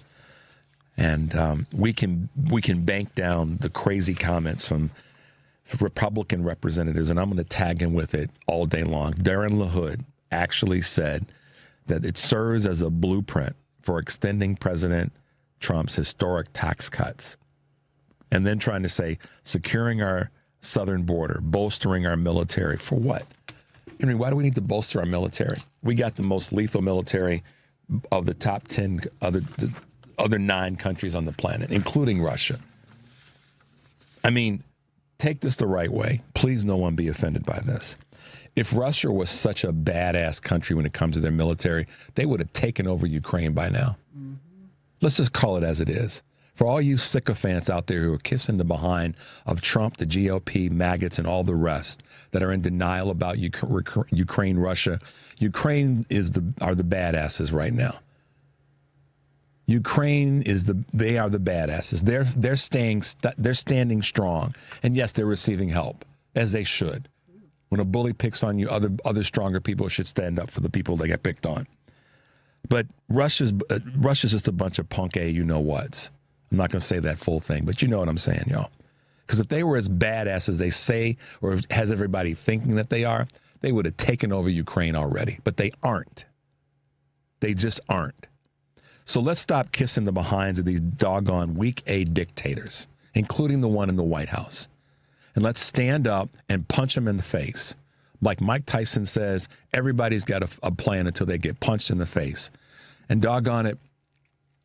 And we can bank down the crazy comments from Republican representatives, and I'm going to tag him with it all day long. Darren LaHood actually said that it serves as a blueprint for extending President Trump's historic tax cuts. And then trying to say securing our southern border, bolstering our military. For what? Henry, why do we need to bolster our military? We got the most lethal military of the top 10 other 9 countries on the planet, including Russia. I mean, take this the right way. Please, no one be offended by this. If Russia was such a badass country when it comes to their military, they would have taken over Ukraine by now. Mm-hmm. Let's just call it as it is. For all you sycophants out there who are kissing the behind of Trump, the GOP, maggots, and all the rest that are in denial about Ukraine, Russia, Ukraine are the badasses right now. Ukraine they are the badasses. They're standing strong, and yes, they're receiving help as they should. When a bully picks on you, other stronger people should stand up for the people that get picked on. But Russia's just a bunch of punk you-know-whats. I'm not going to say that full thing, but you know what I'm saying, y'all. Because if they were as badass as they say, or has everybody thinking that they are, they would have taken over Ukraine already. But they aren't. They just aren't. So let's stop kissing the behinds of these doggone weak A dictators, including the one in the White House. And let's stand up and punch them in the face. Like Mike Tyson says, everybody's got a plan until they get punched in the face. And doggone it,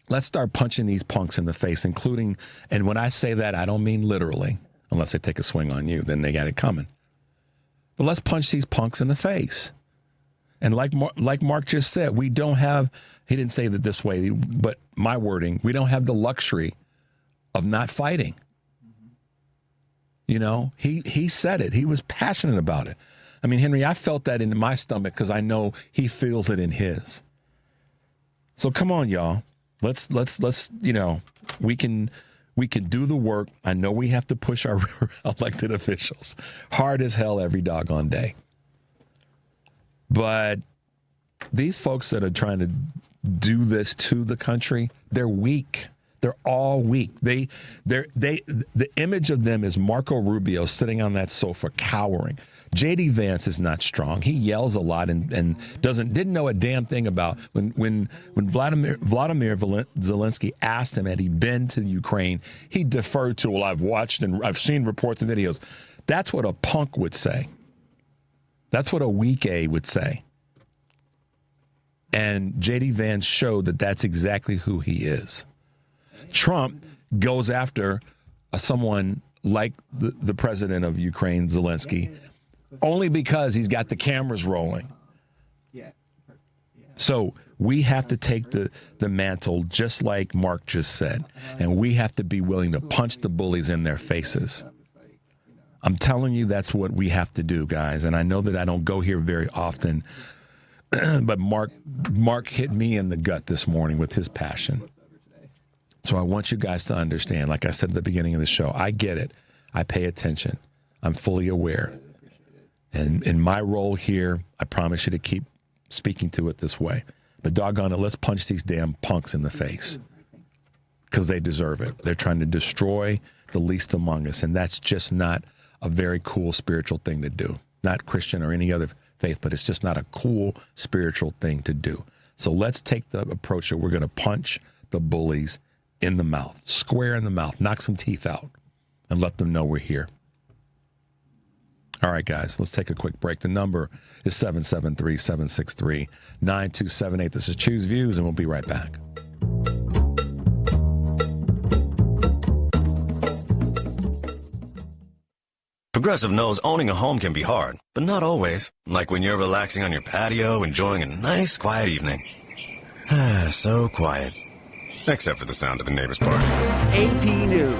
let's start punching these punks in the face, including, and when I say that, I don't mean literally, unless they take a swing on you, then they got it coming. But let's punch these punks in the face. And like Mark just said, we don't have, he didn't say that this way, but my wording, we don't have the luxury of not fighting. You know, he said it. He was passionate about it. I mean, Henry, I felt that in my stomach because I know he feels it in his. So come on, y'all. Let's you know, we can do the work. I know we have to push our elected officials hard as hell every doggone day. But these folks that are trying to do this to the country, they're weak. They're all weak. The image of them is Marco Rubio sitting on that sofa cowering. J.D. Vance is not strong. He yells a lot and didn't know a damn thing about when Vladimir Zelensky asked him had he been to Ukraine, he deferred to, well, I've watched and I've seen reports and videos. That's what a punk would say. That's what a weak A would say. And J.D. Vance showed that that's exactly who he is. Trump goes after someone like the president of Ukraine, Zelensky, only because he's got the cameras rolling. So we have to take the mantle, just like Mark just said, and we have to be willing to punch the bullies in their faces. I'm telling you, that's what we have to do, guys. And I know that I don't go here very often, but Mark hit me in the gut this morning with his passion. So I want you guys to understand, like I said at the beginning of the show, I get it. I pay attention. I'm fully aware. And in my role here, I promise you to keep speaking to it this way. But doggone it, let's punch these damn punks in the face because they deserve it. They're trying to destroy the least among us, and that's just not a very cool spiritual thing to do. Not Christian or any other faith, but it's just not a cool spiritual thing to do. So let's take the approach that we're going to punch the bullies in the mouth, square in the mouth, knock some teeth out, and let them know we're here. All right, guys, let's take a quick break. The number is 773-763-9278. This is Choose Views, and we'll be right back. Progressive knows owning a home can be hard, but not always. Like when you're relaxing on your patio, enjoying a nice, quiet evening. So quiet. Except for the sound of the neighbor's party. AP News.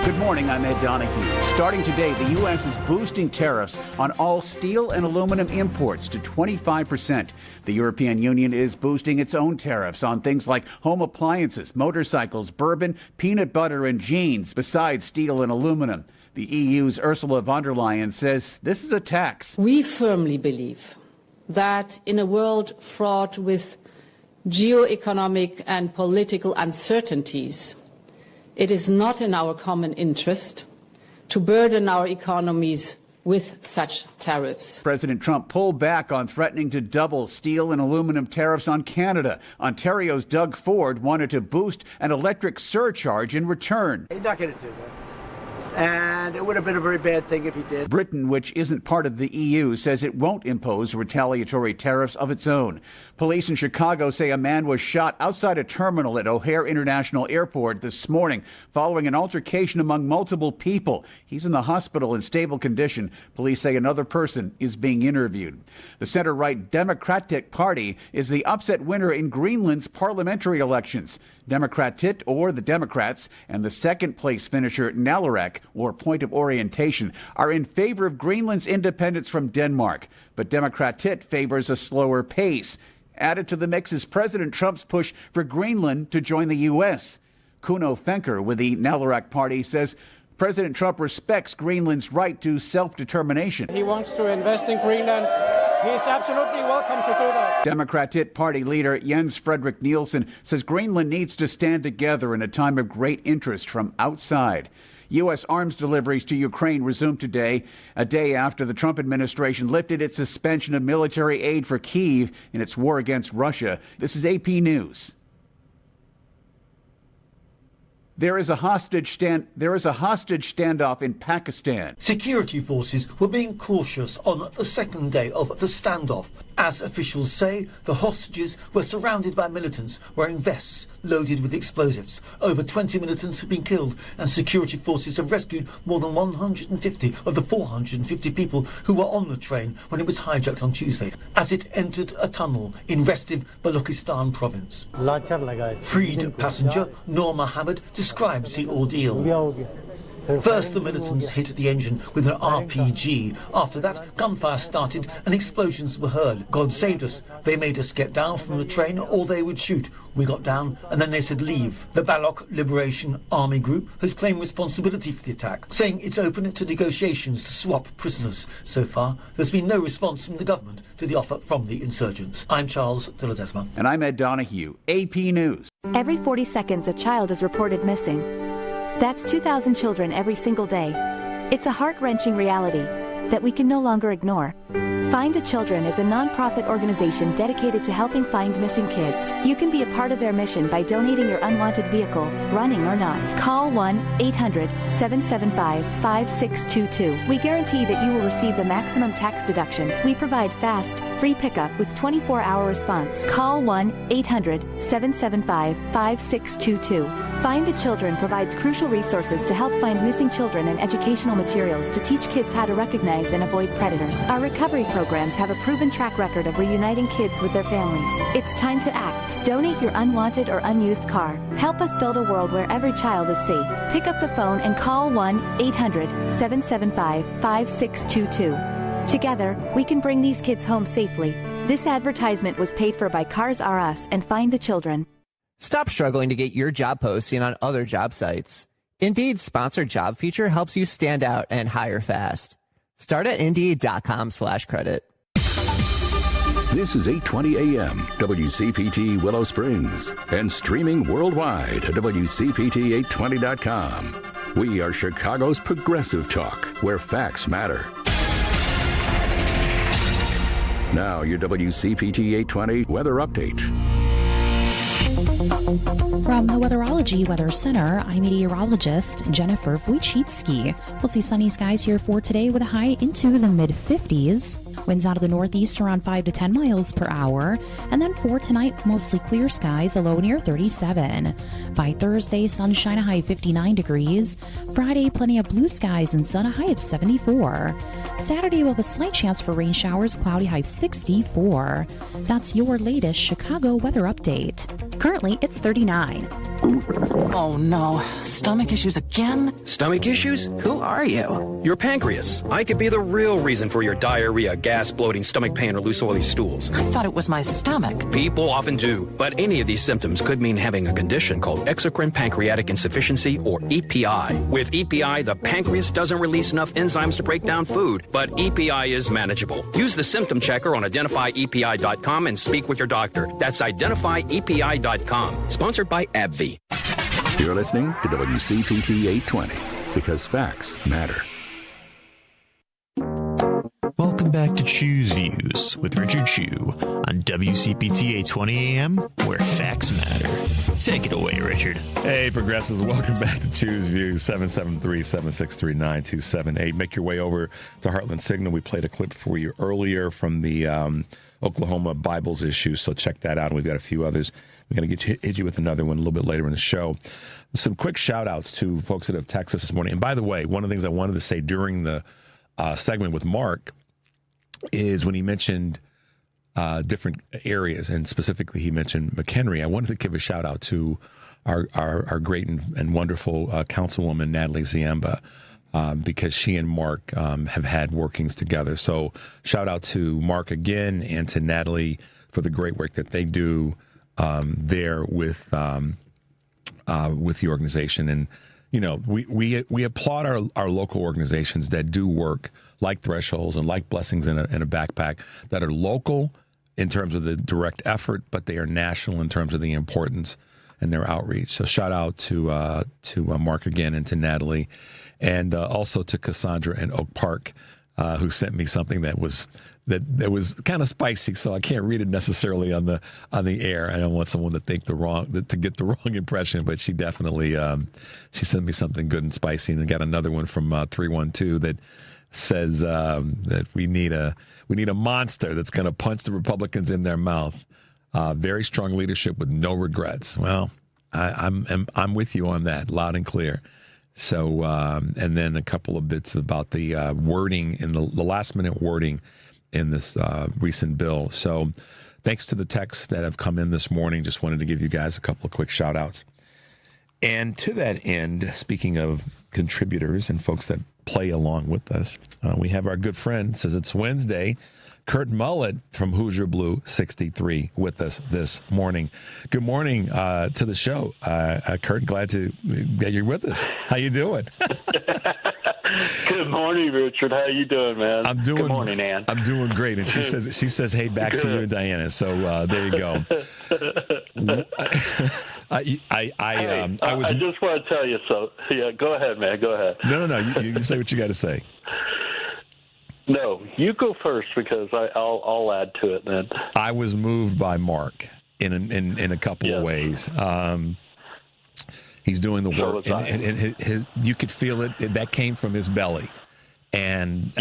Good morning, I'm Ed Donahue. Starting today, the U.S. is boosting tariffs on all steel and aluminum imports to 25%. The European Union is boosting its own tariffs on things like home appliances, motorcycles, bourbon, peanut butter, and jeans, besides steel and aluminum. The EU's Ursula von der Leyen says this is a tax. We firmly believe that in a world fraught with geoeconomic and political uncertainties, it is not in our common interest to burden our economies with such tariffs. President Trump pulled back on threatening to double steel and aluminum tariffs on Canada. Ontario's Doug Ford wanted to boost an electric surcharge in return. He's not going to do that. And it would have been a very bad thing if he did. Britain, which isn't part of the EU, says it won't impose retaliatory tariffs of its own. Police in Chicago say a man was shot outside a terminal at O'Hare International Airport this morning following an altercation among multiple people. He's in the hospital in stable condition. Police say another person is being interviewed. The center-right Democratic Party is the upset winner in Greenland's parliamentary elections. Democratit, or the Democrats, and the second-place finisher, Nalarek, or Point of Orientation, are in favor of Greenland's independence from Denmark. But Democratit favors a slower pace. Added to the mix is President Trump's push for Greenland to join the U.S. Kuno Fenker with the Nalarek Party says President Trump respects Greenland's right to self-determination. He wants to invest in Greenland. He's absolutely welcome to do that. Democratic Party leader Jens Fredrik Nielsen says Greenland needs to stand together in a time of great interest from outside. U.S. arms deliveries to Ukraine resumed today, a day after the Trump administration lifted its suspension of military aid for Kyiv in its war against Russia. This is AP News. There is a hostage standoff in Pakistan. Security forces were being cautious on the second day of the standoff As officials say, the hostages were surrounded by militants wearing vests loaded with explosives. Over 20 militants have been killed, and security forces have rescued more than 150 of the 450 people who were on the train when it was hijacked on Tuesday, as it entered a tunnel in restive Balochistan province. Freed passenger Noor Mohammed describes the ordeal. First, the militants hit the engine with an RPG. After that, gunfire started and explosions were heard. God saved us. They made us get down from the train or they would shoot. We got down and then they said leave. The Baloch Liberation Army Group has claimed responsibility for the attack, saying it's open to negotiations to swap prisoners. So far, there's been no response from the government to the offer from the insurgents. I'm Charles de Ledesma. And I'm Ed Donahue, AP News. Every 40 seconds, a child is reported missing. That's 2,000 children every single day. It's a heart-wrenching reality that we can no longer ignore. Find the Children is a non-profit organization dedicated to helping find missing kids. You can be a part of their mission by donating your unwanted vehicle, running or not. Call 1-800-775-5622. We guarantee that you will receive the maximum tax deduction. We provide fast, free pickup with 24-hour response. Call 1-800-775-5622. Find the Children provides crucial resources to help find missing children and educational materials to teach kids how to recognize and avoid predators. Our recovery programs have a proven track record of reuniting kids with their families. It's time to act. Donate your unwanted or unused car. Help us build a world where every child is safe. Pick up the phone and call 1-800-775-5622. Together, we can bring these kids home safely. This advertisement was paid for by Cars R Us and Find the Children. Stop struggling to get your job posting on other job sites. Indeed's sponsored job feature helps you stand out and hire fast. Start at Indeed.com/credit. This is 820 AM, WCPT Willow Springs, and streaming worldwide at WCPT820.com. We are Chicago's progressive talk, where facts matter. Now, your WCPT 820 weather update. From the Weatherology Weather Center, I'm meteorologist Jennifer Wojcicki. We'll see sunny skies here for today with a high into the mid-50s. Winds out of the northeast around 5 to 10 miles per hour. And then for tonight, mostly clear skies, a low near 37. By Thursday, sunshine, a high of 59 degrees. Friday, plenty of blue skies and sun, a high of 74. Saturday, we'll have a slight chance for rain showers, cloudy, high of 64. That's your latest Chicago weather update. Currently, it's 39. Oh no, stomach issues again? Stomach issues? Who are you? Your pancreas. I could be the real reason for your diarrhea, gas, bloating, stomach pain, or loose oily stools. I thought it was my stomach. People often do, but any of these symptoms could mean having a condition called exocrine pancreatic insufficiency, or EPI. With EPI, the pancreas doesn't release enough enzymes to break down food, but EPI is manageable. Use the symptom checker on identifyepi.com and speak with your doctor. That's identifyepi.com. Sponsored by AbbVie. You're listening to WCPT 820, because facts matter. Welcome back to Choose Views with Richard Chu on WCPT 820 AM, where facts matter. Take it away, Richard. Hey, progressives, welcome back to Choose Views, 773-763-9278. Make your way over to Heartland Signal. We played a clip for you earlier from the Oklahoma Bibles issue, so check that out. And we've got a few others. We're going to hit you with another one a little bit later in the show. Some quick shout-outs to folks that have texted us this morning. And by the way, one of the things I wanted to say during the segment with Mark is when he mentioned different areas, and specifically he mentioned McHenry, I wanted to give a shout-out to our great and wonderful councilwoman, Natalie Ziemba, because she and Mark have had workings together. So shout-out to Mark again and to Natalie for the great work that they do there with the organization. And you know, we applaud our local organizations that do work like Thresholds and like Blessings in a Backpack, that are local in terms of the direct effort, but they are national in terms of the importance and their outreach. So shout out to Mark again and to Natalie, and also to Cassandra in Oak Park, who sent me something that was kind of spicy, so I can't read it necessarily on the air. I don't want someone to think to get the wrong impression, but she definitely she sent me something good and spicy, and I got another one from 312 says that we need a monster that's going to punch the Republicans in their mouth. Very strong leadership with no regrets. Well, I'm with you on that, loud and clear. So, and then a couple of bits about the wording in the last minute wording in this recent bill. So, thanks to the texts that have come in this morning. Just wanted to give you guys a couple of quick shout outs. And to that end, speaking of contributors and folks that play along with us, we have our good friend, says it's Wednesday, Kurt Mullett from Hoosier Blue 63 with us this morning. Good morning to the show. Kurt, glad that you're with us. How you doing? Good morning, Richard. How you doing, man? Good morning, Ann. I'm doing great. And she says, hey, back to you and Diana. So there you go. I just want to tell you so. Yeah, go ahead, man. Go ahead. No. You say what you got to say. No, you go first because I'll add to it then. I was moved by Mark in a couple of ways. He's doing the work, and you could feel it. That came from his belly, and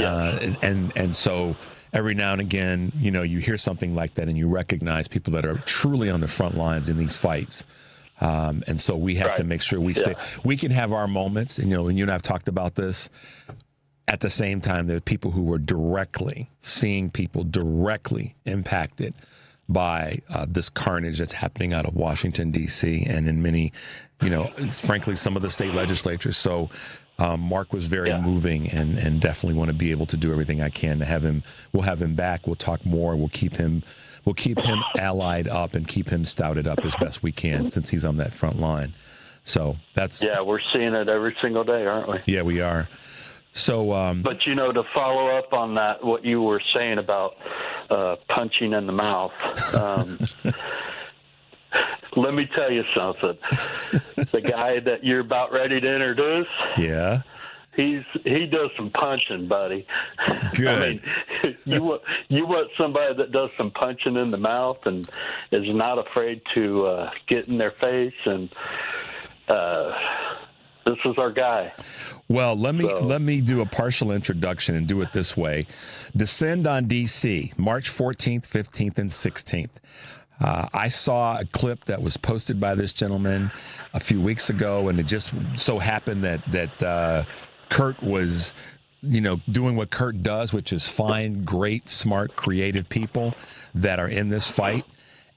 so every now and again, you hear something like that, and you recognize people that are truly on the front lines in these fights. And so we have to make sure we stay. We can have our moments, and you and I have talked about this. At the same time, there are people who were seeing people directly impacted by this carnage that's happening out of Washington, D.C. and in many, it's frankly some of the state legislatures. So Mark was very moving and definitely want to be able to do everything I can to have him. We'll have him back. We'll talk more. We'll keep him allied up and keep him stouted up as best we can since he's on that front line. So that's... Yeah, we're seeing it every single day, aren't we? Yeah, we are. So, but to follow up on that, what you were saying about punching in the mouth, let me tell you something. The guy that you're about ready to introduce, he does some punching, buddy. Good. I mean, you want somebody that does some punching in the mouth and is not afraid to get in their face and. This is our guy. Well, let me do a partial introduction and do it this way. Descend on D.C., March 14th, 15th, and 16th. I saw a clip that was posted by this gentleman a few weeks ago, and it just so happened that Kurt was, doing what Kurt does, which is find great, smart, creative people that are in this fight.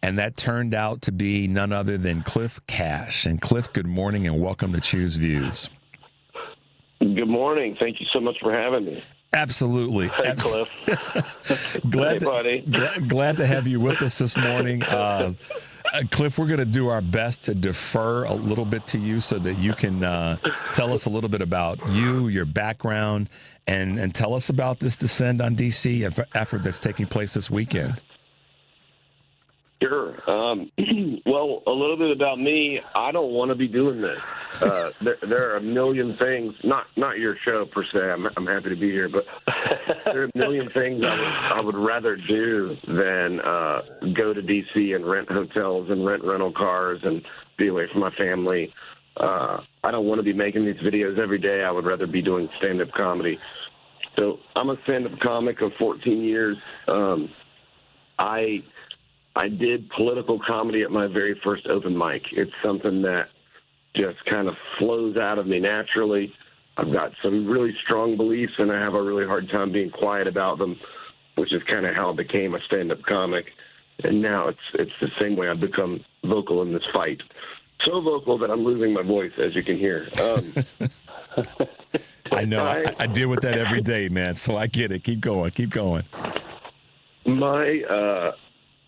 And that turned out to be none other than Cliff Cash. And Cliff, good morning and welcome to Choose Views. Good morning. Thank you so much for having me. Absolutely. Hey, Cliff. Glad to have you with us this morning. Cliff, we're going to do our best to defer a little bit to you so that you can tell us a little bit about you, your background, and tell us about this Descend on D.C. effort that's taking place this weekend. Sure. Well, a little bit about me. I don't want to be doing this. There are a million things. Not your show per se. I'm happy to be here, but there are a million things I would rather do than go to D.C. and rent hotels and rent rental cars and be away from my family. I don't want to be making these videos every day. I would rather be doing stand-up comedy. So I'm a stand-up comic of 14 years. I did political comedy at my very first open mic. It's something that just kind of flows out of me naturally. I've got some really strong beliefs, and I have a really hard time being quiet about them, which is kind of how I became a stand-up comic. And now it's the same way I've become vocal in this fight. So vocal that I'm losing my voice, as you can hear. I know. I deal with that every day, man, so I get it. Keep going.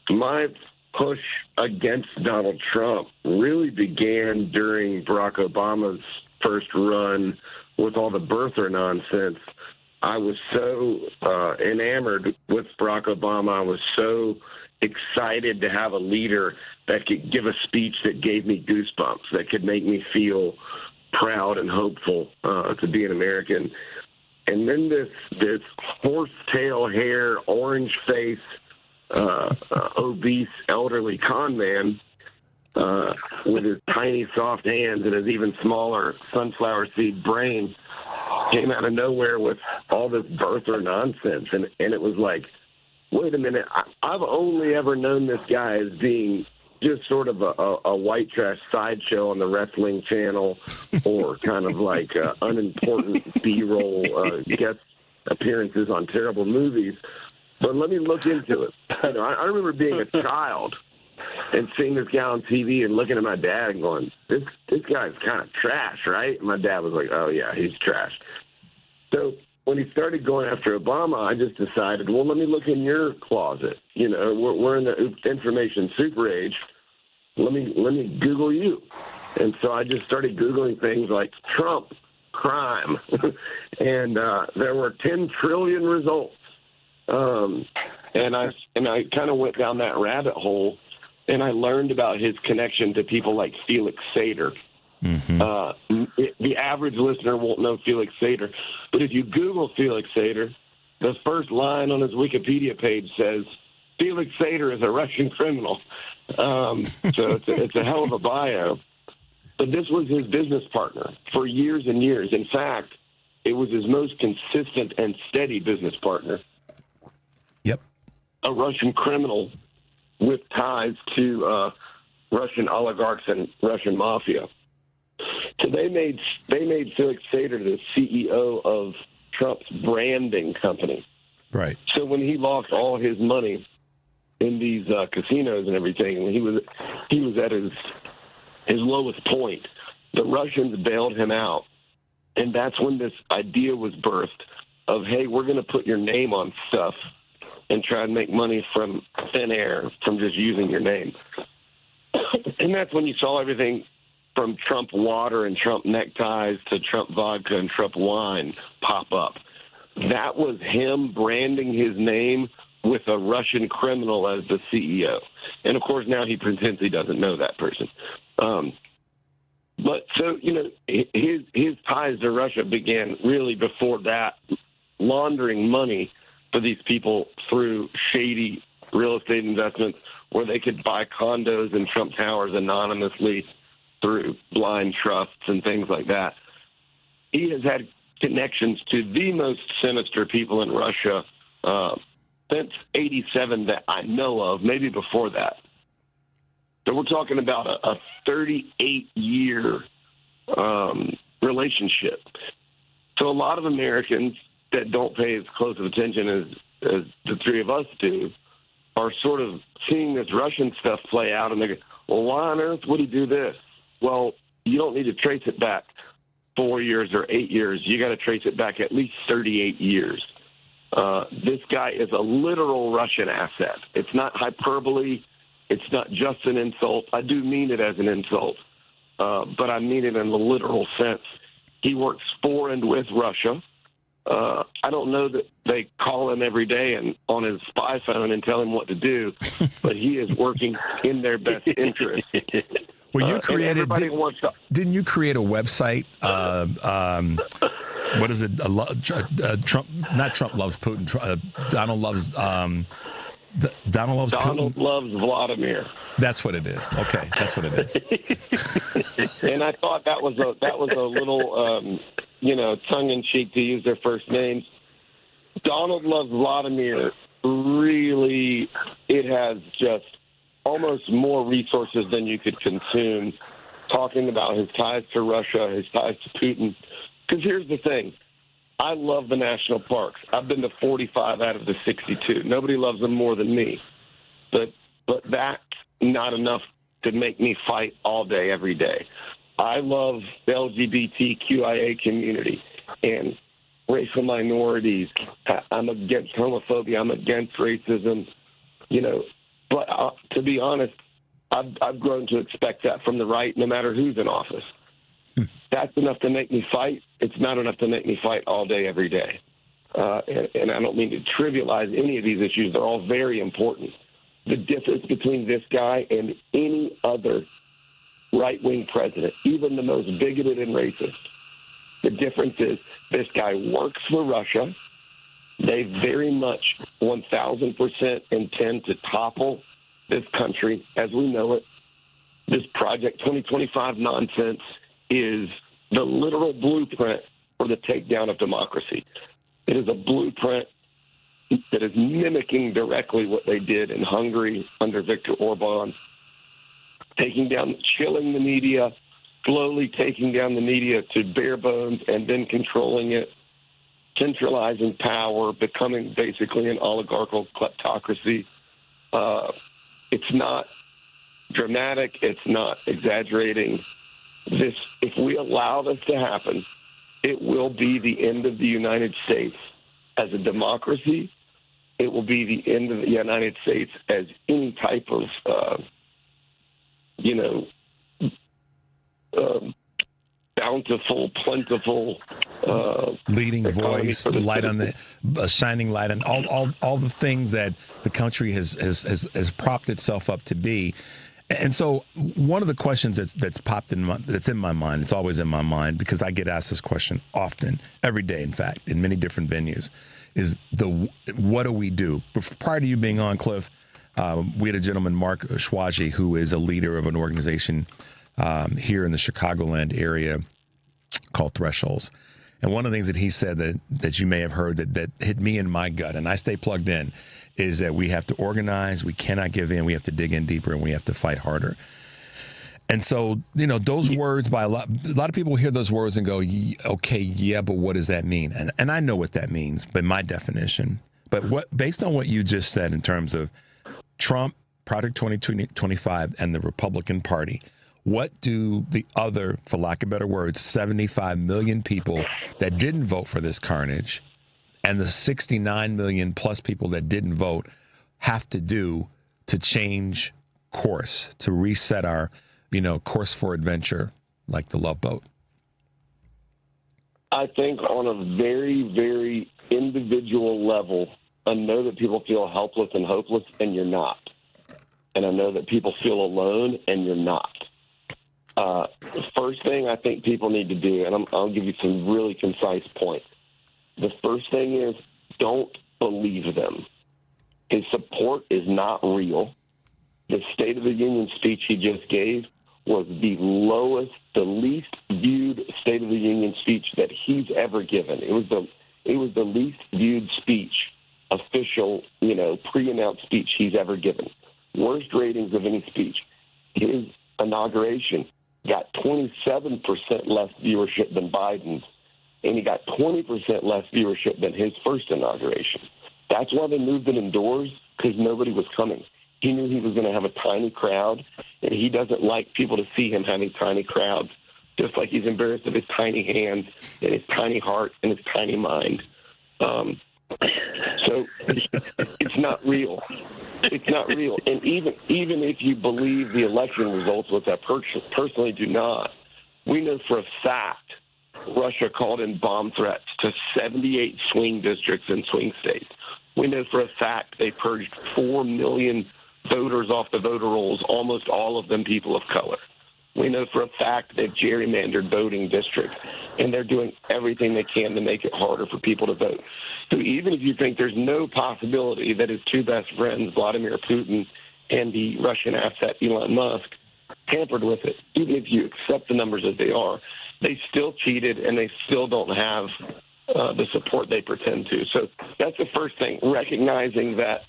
My push against Donald Trump really began during Barack Obama's first run with all the birther nonsense. I was so enamored with Barack Obama. I was so excited to have a leader that could give a speech that gave me goosebumps, that could make me feel proud and hopeful to be an American. And then this horsetail hair, orange face, obese elderly con man with his tiny soft hands and his even smaller sunflower seed brain came out of nowhere with all this birther nonsense. And it was like, wait a minute, I've only ever known this guy as being just sort of a white trash sideshow on the wrestling channel, or kind of like unimportant B-roll guest appearances on terrible movies. But let me look into it. I remember being a child and seeing this guy on TV and looking at my dad and going, this guy's kind of trash, right? And my dad was like, oh, yeah, he's trash. So when he started going after Obama, I just decided, well, let me look in your closet. We're in the information super age. Let me Google you. And so I just started Googling things like Trump, crime, and there were 10 trillion results. And I kind of went down that rabbit hole, and I learned about his connection to people like Felix Sater. Mm-hmm. The average listener won't know Felix Sater, but if you Google Felix Sater, the first line on his Wikipedia page says, Felix Sater is a Russian criminal. So it's a hell of a bio. But this was his business partner for years and years. In fact, it was his most consistent and steady business partner. Yep. A Russian criminal with ties to Russian oligarchs and Russian mafia. So they made Felix Sater the CEO of Trump's branding company. Right. So when he lost all his money in these casinos and everything, he was at his lowest point, the Russians bailed him out. And that's when this idea was birthed of, hey, we're going to put your name on stuff and try and make money from thin air, from just using your name. And that's when you saw everything from Trump water and Trump neckties to Trump vodka and Trump wine pop up. That was him branding his name with a Russian criminal as the CEO. And, of course, now he pretends he doesn't know that person. But so, his ties to Russia began really before that, laundering money for these people through shady real estate investments where they could buy condos in Trump Towers anonymously through blind trusts and things like that. He has had connections to the most sinister people in Russia since 87 that I know of, maybe before that. So we're talking about a 38-year relationship. So a lot of Americans that don't pay as close of attention as the three of us do are sort of seeing this Russian stuff play out, and they go, well, why on earth would he do this? Well, you don't need to trace it back 4 years or 8 years. You got to trace it back at least 38 years. This guy is a literal Russian asset. It's not hyperbole. It's not just an insult. I do mean it as an insult, but I mean it in the literal sense. He works for and with Russia. I don't know that they call him every day and on his spy phone and tell him what to do, but he is working in their best interest. Well, you created. Didn't you create a website? What is it? Trump, not Trump loves Putin. Donald loves. Donald loves Putin. Donald loves Vladimir. That's what it is. Okay, that's what it is. And I thought that was a little, tongue-in-cheek to use their first names. Donald loves Vladimir. Really, it has just almost more resources than you could consume, talking about his ties to Russia, his ties to Putin. Because here's the thing. I love the national parks. I've been to 45 out of the 62. Nobody loves them more than me. But that's not enough to make me fight all day, every day. I love the LGBTQIA community and racial minorities. I'm against homophobia. I'm against racism. But to be honest, I've grown to expect that from the right, no matter who's in office. That's enough to make me fight. It's not enough to make me fight all day, every day. And I don't mean to trivialize any of these issues. They're all very important. The difference between this guy and any other right-wing president, even the most bigoted and racist, the difference is this guy works for Russia. They very much 1,000% intend to topple this country as we know it. This Project 2025 nonsense is the literal blueprint for the takedown of democracy. It is a blueprint that is mimicking directly what they did in Hungary under Viktor Orban, chilling the media, slowly taking down the media to bare bones and then controlling it, centralizing power, becoming basically an oligarchical kleptocracy. It's not dramatic. It's not exaggerating. If we allow this to happen, it will be the end of the United States as a democracy. It will be the end of the United States as any type of, bountiful, plentiful, leading voice, light on the shining light on all the things that the country has propped itself up to be. And so one of the questions that's popped that's in my mind, it's always in my mind because I get asked this question often, every day, in fact, in many different venues, is what do we do? Prior to you being on, Cliff, we had a gentleman, Mark Schwaji, who is a leader of an organization here in the Chicagoland area called Thresholds. And one of the things that he said that you may have heard that hit me in my gut, and I stay plugged in, is that we have to organize, we cannot give in, we have to dig in deeper, and we have to fight harder. And so, those words by a lot of people hear those words and go, okay, yeah, but what does that mean? And I know what that means, by my definition. But based on what you just said in terms of Trump, Project 2025, and the Republican Party, what do the other, for lack of better words, 75 million people that didn't vote for this carnage and the 69 million plus people that didn't vote have to do to change course, to reset our, course for adventure like the Love Boat? I think on a very, very individual level, I know that people feel helpless and hopeless, and you're not. And I know that people feel alone, and you're not. The first thing I think people need to do, and I'll give you some really concise points. The first thing is don't believe them. His support is not real. The State of the Union speech he just gave was the lowest, the least viewed State of the Union speech that he's ever given. It was the least viewed speech, official, pre-announced speech he's ever given. Worst ratings of any speech. His inauguration got 27% less viewership than Biden's, and he got 20% less viewership than his first inauguration. That's why they moved it indoors, because nobody was coming. He knew he was going to have a tiny crowd, and he doesn't like people to see him having tiny crowds, just like he's embarrassed of his tiny hands and his tiny heart and his tiny mind. So it's not real. It's not real. And even if you believe the election results, which I personally do not, we know for a fact Russia called in bomb threats to 78 swing districts and swing states. We know for a fact they purged 4 million voters off the voter rolls, almost all of them people of color. We know for a fact they've gerrymandered voting districts, and they're doing everything they can to make it harder for people to vote. So even if you think there's no possibility that his two best friends, Vladimir Putin and the Russian asset Elon Musk, tampered with it, even if you accept the numbers as they are, they still cheated, and they still don't have the support they pretend to. So that's the first thing, recognizing that,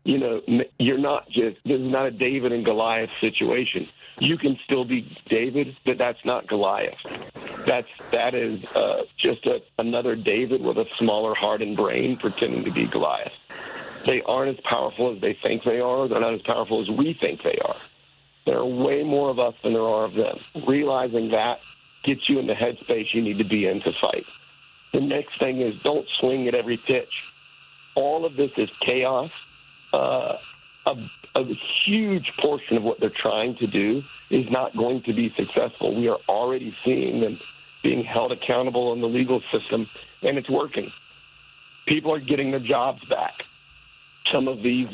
you're not this is not a David and Goliath situation. You can still be David, but that's not Goliath. That is just another David with a smaller heart and brain pretending to be Goliath. They aren't as powerful as they think they are. They're not as powerful as we think they are. There are way more of us than there are of them. Realizing that gets you in the headspace you need to be in to fight. The next thing is don't swing at every pitch. All of this is chaos. A huge portion of what they're trying to do is not going to be successful. We are already seeing them being held accountable in the legal system, and it's working. People are getting their jobs back. Some of these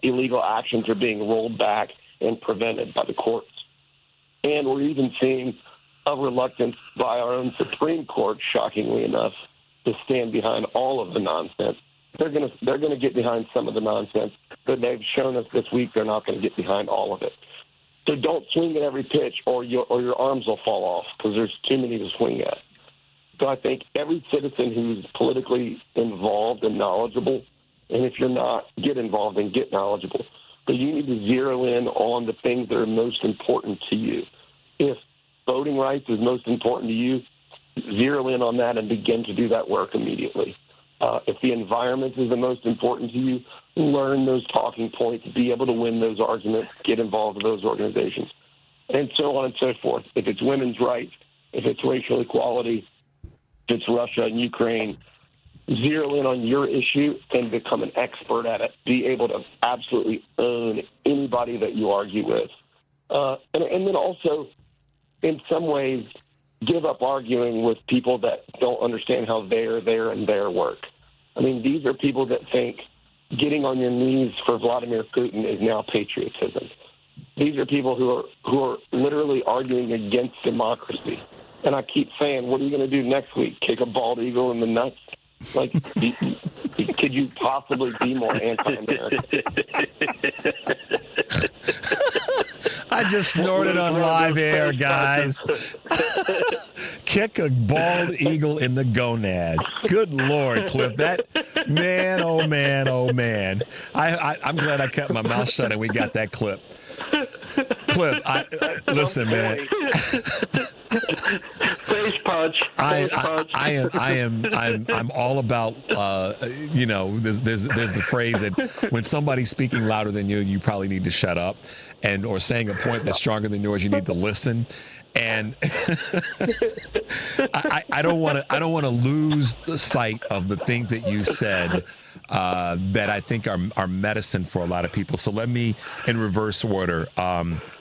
illegal actions are being rolled back and prevented by the courts. And we're even seeing a reluctance by our own Supreme Court, shockingly enough, to stand behind all of the nonsense. They're going to get behind some of the nonsense, but they've shown us this week they're not going to get behind all of it. So don't swing at every pitch, or your arms will fall off because there's too many to swing at. So I think every citizen who's politically involved and knowledgeable, and if you're not, get involved and get knowledgeable. But you need to zero in on the things that are most important to you. If voting rights is most important to you, zero in on that and begin to do that work immediately. If the environment is the most important to you, learn those talking points, be able to win those arguments, get involved with those organizations, and so on and so forth. If it's women's rights, if it's racial equality, if it's Russia and Ukraine, zero in on your issue and become an expert at it. Be able to absolutely own anybody that you argue with. And then also, in some ways, give up arguing with people that don't understand how their work. I mean, these are people that think getting on your knees for Vladimir Putin is now patriotism. These are people who are literally arguing against democracy. And I keep saying, what are you going to do next week? Kick a bald eagle in the nuts? Like, could you possibly be more anti-American? I just snorted on live air, guys. Kick a bald eagle in the gonads. Good Lord, Cliff. That, man, oh, man, oh, man. I'm glad I kept my mouth shut and we got that clip. Cliff, listen, man. Face punch. I'm all about there's the phrase that when somebody's speaking louder than you, you probably need to shut up, or saying a point that's stronger than yours, you need to listen. And I don't want to lose the sight of the things that you said that I think are medicine for a lot of people. So let me, in reverse order,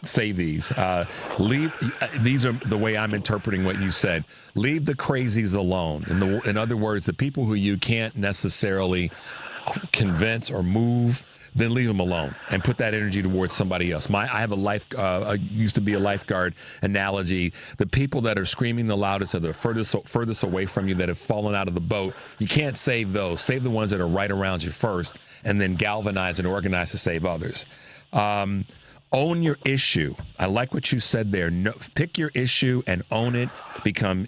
say these. These are the way I'm interpreting what you said. Leave the crazies alone. In other words, the people who you can't necessarily convince or move, then leave them alone and put that energy towards somebody else. I have I used to be a lifeguard analogy. The people that are screaming the loudest are the furthest away from you, that have fallen out of the boat. You can't save those. Save the ones that are right around you first, and then galvanize and organize to save others. Own your issue. I like what you said there. Pick your issue and own it. Become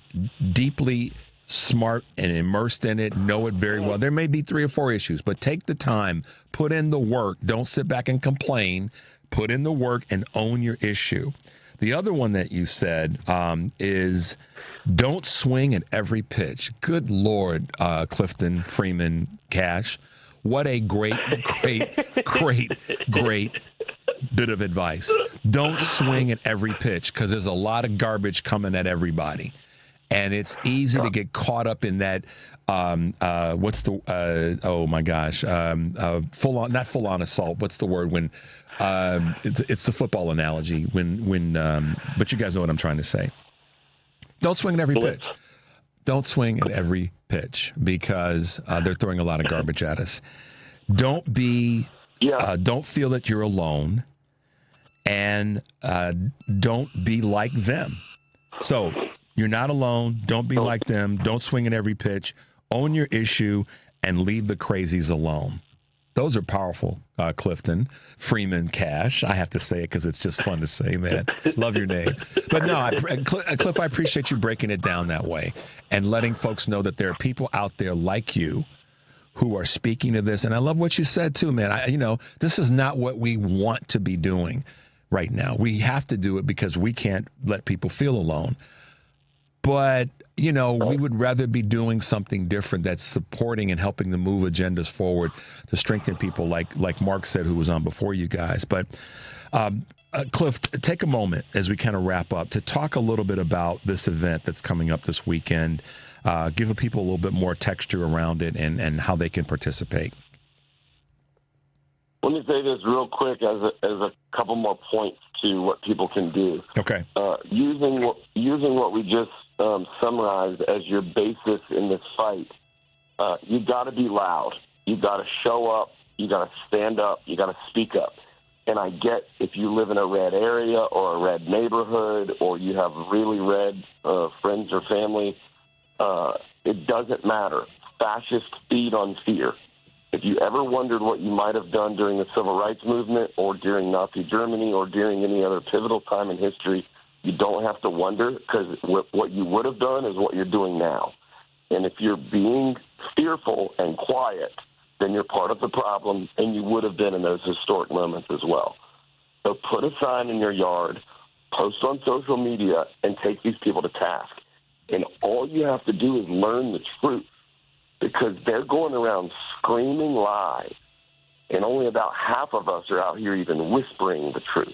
deeply smart and immersed in it, know it very well. There may be 3 or 4 issues, but take the time, put in the work. Don't sit back and complain. Put in the work and own your issue. The other one that you said is don't swing at every pitch. Good Lord, Clifton Freeman Cash. What a great bit of advice. Don't swing at every pitch, because there's a lot of garbage coming at everybody. And it's easy to get caught up in that, not full on assault. What's the word when, it's the football analogy but you guys know what I'm trying to say. Don't swing at every pitch. Don't swing at every pitch, because they're throwing a lot of garbage at us. Don't feel that you're alone, and don't be like them. So, you're not alone. Don't be like them. Don't swing at every pitch. Own your issue and leave the crazies alone. Those are powerful, Clifton Freeman Cash. I have to say it because it's just fun to say, man. Love your name. But no, Cliff, I appreciate you breaking it down that way and letting folks know that there are people out there like you who are speaking to this. And I love what you said, too, man. This is not what we want to be doing right now. We have to do it because we can't let people feel alone. But, we would rather be doing something different that's supporting and helping to move agendas forward to strengthen people like Mark said, who was on before you guys. But, Cliff, take a moment as we kind of wrap up to talk a little bit about this event that's coming up this weekend. Give people a little bit more texture around it and how they can participate. Let me say this real quick as a couple more points to what people can do. Okay. Using what we just summarized as your basis in this fight, you got to be loud. You got to show up. You got to stand up. You got to speak up. And I get if you live in a red area or a red neighborhood or you have really red friends or family, it doesn't matter. Fascists feed on fear. If you ever wondered what you might have done during the Civil Rights Movement or during Nazi Germany or during any other pivotal time in history, You don't have to wonder, because what you would have done is what you're doing now. And if you're being fearful and quiet, then you're part of the problem, and you would have been in those historic moments as well. So put a sign in your yard, post on social media, and take these people to task. And all you have to do is learn the truth, because they're going around screaming lies, and only about half of us are out here even whispering the truth.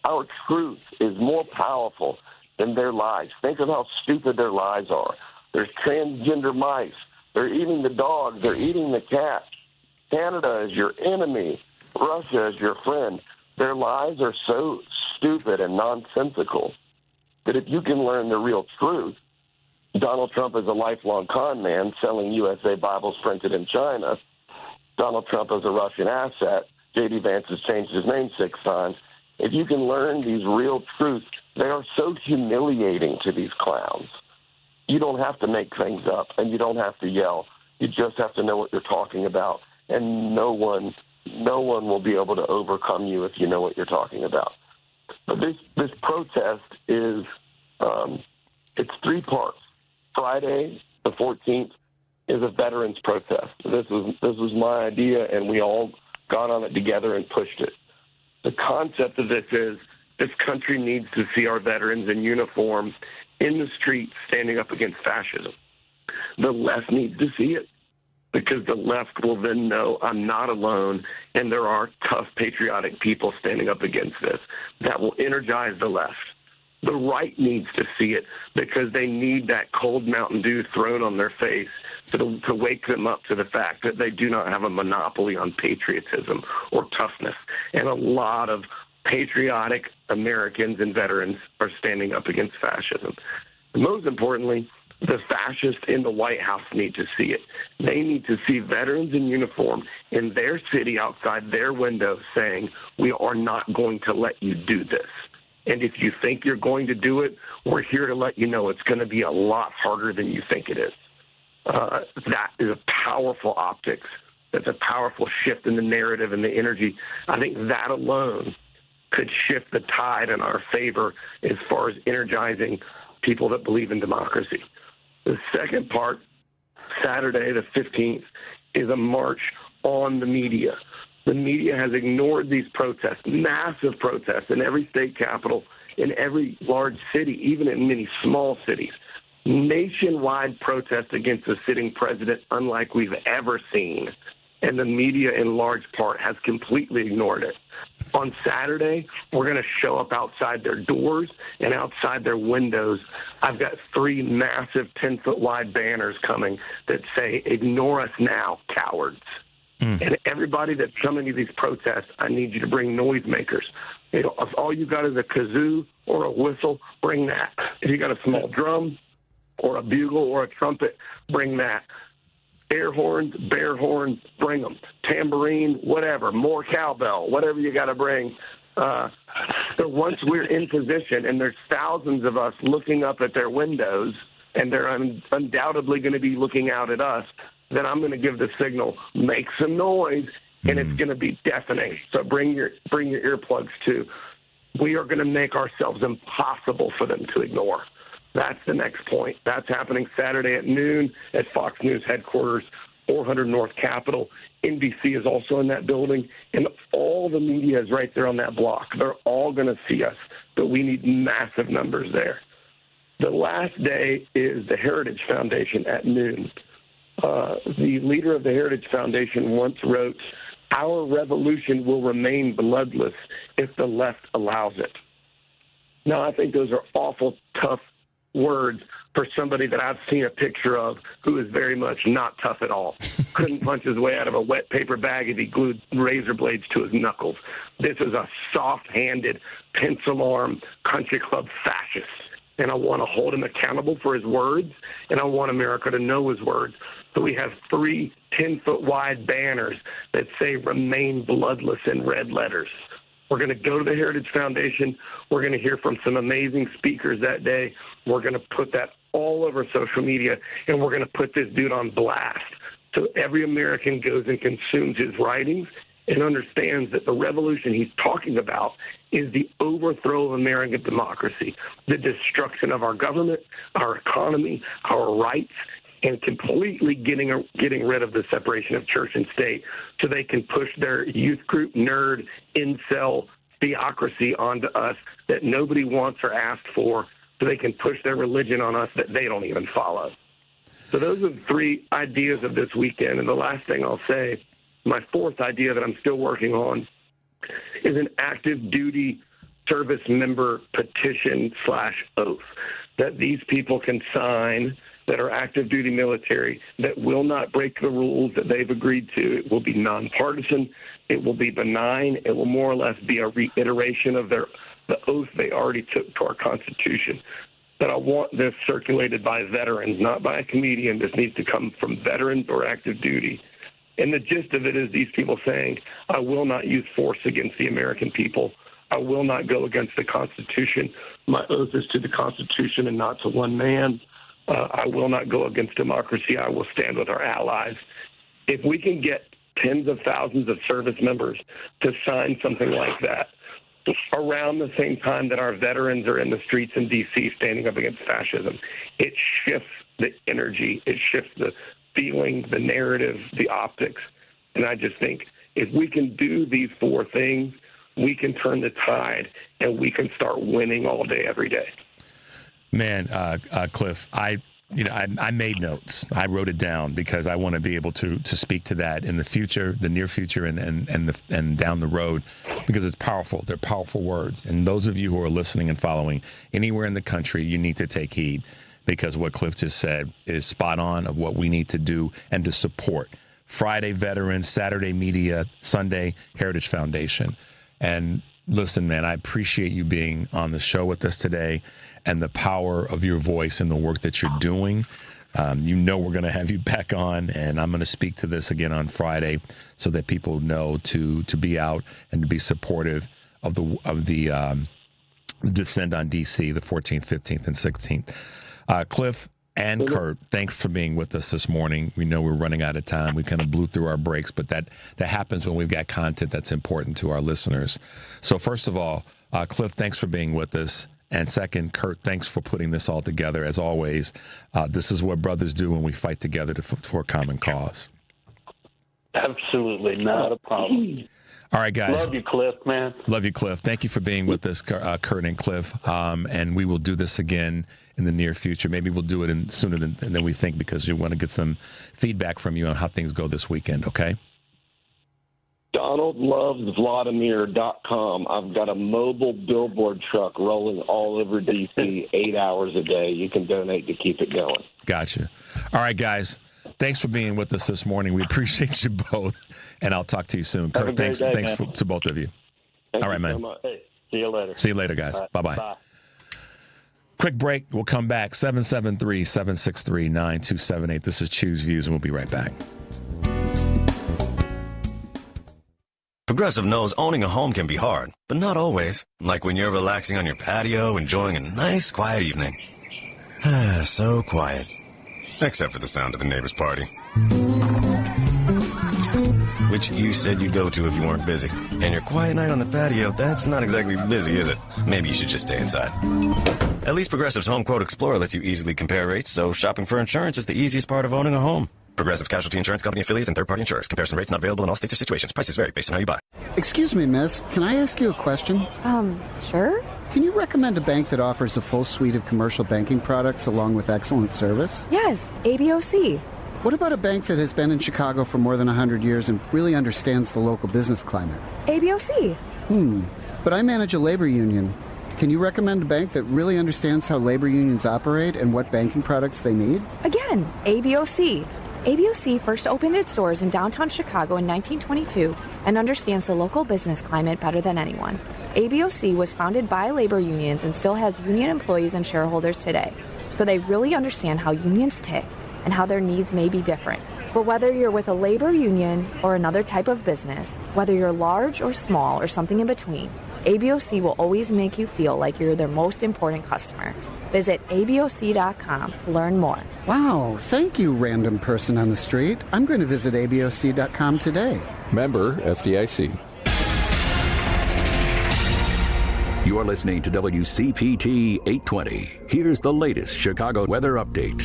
Our truth is more powerful than their lies. Think of how stupid their lies are. There's transgender mice. They're eating the dogs. They're eating the cat. Canada is your enemy. Russia is your friend. Their lies are so stupid and nonsensical that if you can learn the real truth, Donald Trump is a lifelong con man selling USA Bibles printed in China. Donald Trump is a Russian asset. J.D. Vance has changed his name 6 times. If you can learn these real truths, they are so humiliating to these clowns. You don't have to make things up, and you don't have to yell. You just have to know what you're talking about, and no one will be able to overcome you if you know what you're talking about. But this protest is it's 3 parts. Friday, the 14th, is a veterans protest. This was my idea, and we all got on it together and pushed it. The concept of this is this country needs to see our veterans in uniform in the streets standing up against fascism. The left needs to see it, because the left will then know I'm not alone, and there are tough, patriotic people standing up against this. That will energize the left. The right needs to see it, because they need that cold Mountain Dew thrown on their face to wake them up to the fact that they do not have a monopoly on patriotism or toughness. And a lot of patriotic Americans and veterans are standing up against fascism. And most importantly, the fascists in the White House need to see it. They need to see veterans in uniform in their city outside their window saying, we are not going to let you do this. And if you think you're going to do it, we're here to let you know it's going to be a lot harder than you think it is. That is a powerful optics. That's a powerful shift in the narrative and the energy. I think that alone could shift the tide in our favor as far as energizing people that believe in democracy. The second part, Saturday the 15th, is a march on the media. The media has ignored these protests, massive protests in every state capital, in every large city, even in many small cities. Nationwide protests against a sitting president unlike we've ever seen. And the media, in large part, has completely ignored it. On Saturday, we're going to show up outside their doors and outside their windows. I've got 3 massive 10-foot wide banners coming that say, ignore us now, cowards. And everybody that's coming to these protests, I need you to bring noisemakers. You know, if all you got is a kazoo or a whistle, bring that. If you got a small drum or a bugle or a trumpet, bring that. Air horns, bear horns, bring them. Tambourine, whatever, more cowbell, whatever you got to bring. So once we're in position and there's thousands of us looking up at their windows, and they're undoubtedly going to be looking out at us, then I'm going to give the signal, make some noise, and it's going to be deafening. So bring your earplugs too. We are going to make ourselves impossible for them to ignore. That's the next point. That's happening Saturday at noon at Fox News headquarters, 400 North Capitol. NBC is also in that building, and all the media is right there on that block. They're all going to see us, but we need massive numbers there. The last day is the Heritage Foundation at noon. The leader of the Heritage Foundation once wrote, "Our revolution will remain bloodless if the left allows it." Now, I think those are awful tough words for somebody that I've seen a picture of who is very much not tough at all. Couldn't punch his way out of a wet paper bag if he glued razor blades to his knuckles. This is a soft-handed, pencil-arm country club fascist. And I want to hold him accountable for his words, and I want America to know his words. So we have 3 10-foot-wide banners that say "Remain Bloodless" in red letters. We're going to go to the Heritage Foundation. We're going to hear from some amazing speakers that day. We're going to put that all over social media, and we're going to put this dude on blast. So every American goes and consumes his writings and understands that the revolution he's talking about is the overthrow of American democracy, the destruction of our government, our economy, our rights, and completely getting rid of the separation of church and state so they can push their youth group, nerd, incel theocracy onto us that nobody wants or asked for, so they can push their religion on us that they don't even follow. So those are the three ideas of this weekend. And the last thing I'll say, my fourth idea that I'm still working on is an active duty service member petition/oath that these people can sign that are active duty military that will not break the rules that they've agreed to. It will be nonpartisan. It will be benign. It will more or less be a reiteration of the oath they already took to our Constitution. But I want this circulated by veterans, not by a comedian. This needs to come from veterans or active duty. And the gist of it is these people saying, I will not use force against the American people. I will not go against the Constitution. My oath is to the Constitution and not to one man. I will not go against democracy. I will stand with our allies. If we can get tens of thousands of service members to sign something like that around the same time that our veterans are in the streets in D.C. standing up against fascism, it shifts the energy, it shifts the feeling, the narrative, the optics. And I just think if we can do these four things, we can turn the tide and we can start winning all day, every day. Man, Cliff, I made notes. I wrote it down because I want to be able to speak to that in the future, the near future, and down the road, because it's powerful. They're powerful words. And those of you who are listening and following anywhere in the country, you need to take heed, because what Cliff just said is spot on of what we need to do and to support. Friday, Veterans, Saturday, Media, Sunday, Heritage Foundation. And listen, man, I appreciate you being on the show with us today and the power of your voice and the work that you're doing. We're going to have you back on, and I'm going to speak to this again on Friday so that people know to be out and to be supportive of the descent on D.C. the 14th, 15th, and 16th. Cliff and Kurt, thanks for being with us this morning. We know we're running out of time. We kind of blew through our breaks, but that happens when we've got content that's important to our listeners. So first of all, Cliff, thanks for being with us. And second, Kurt, thanks for putting this all together. As always, this is what brothers do when we fight together for a common cause. Absolutely, not a problem. All right, guys. Love you, Cliff, man. Love you, Cliff. Thank you for being with us, Kurt and Cliff. And we will do this again in the near future. Maybe we'll do it sooner than we think, because you want to get some feedback from you on how things go this weekend, okay? DonaldLovesVladimir.com. I've got a mobile billboard truck rolling all over D.C. 8 hours a day. You can donate to keep it going. Gotcha. All right, guys. Thanks for being with us this morning. We appreciate you both, and I'll talk to you soon. Kurt, thanks to both of you. All right, man. So much. Hey, see you later. See you later, guys. Right. Bye-bye. Bye. Quick break. We'll come back. 773-763-9278. This is Choose Views, and we'll be right back. Progressive knows owning a home can be hard, but not always. Like when you're relaxing on your patio, enjoying a nice, quiet evening. So quiet. Except for the sound of the neighbor's party. Which you said you'd go to if you weren't busy. And your quiet night on the patio, that's not exactly busy, is it? Maybe you should just stay inside. At least Progressive's Home Quote Explorer lets you easily compare rates, so shopping for insurance is the easiest part of owning a home. Progressive Casualty Insurance Company affiliates and third-party insurers. Comparison rates not available in all states or situations. Prices vary based on how you buy. Excuse me, miss. Can I ask you a question? Sure. Can you recommend a bank that offers a full suite of commercial banking products along with excellent service? Yes, ABOC. What about a bank that has been in Chicago for more than 100 years and really understands the local business climate? ABOC. But I manage a labor union. Can you recommend a bank that really understands how labor unions operate and what banking products they need? Again, ABOC. ABOC first opened its doors in downtown Chicago in 1922 and understands the local business climate better than anyone. ABOC was founded by labor unions and still has union employees and shareholders today. So they really understand how unions tick and how their needs may be different. But whether you're with a labor union or another type of business, whether you're large or small or something in between, ABOC will always make you feel like you're their most important customer. Visit ABOC.com to learn more. Wow, thank you, random person on the street. I'm going to visit ABOC.com today. Member FDIC. You're listening to WCPT 820. Here's the latest Chicago weather update.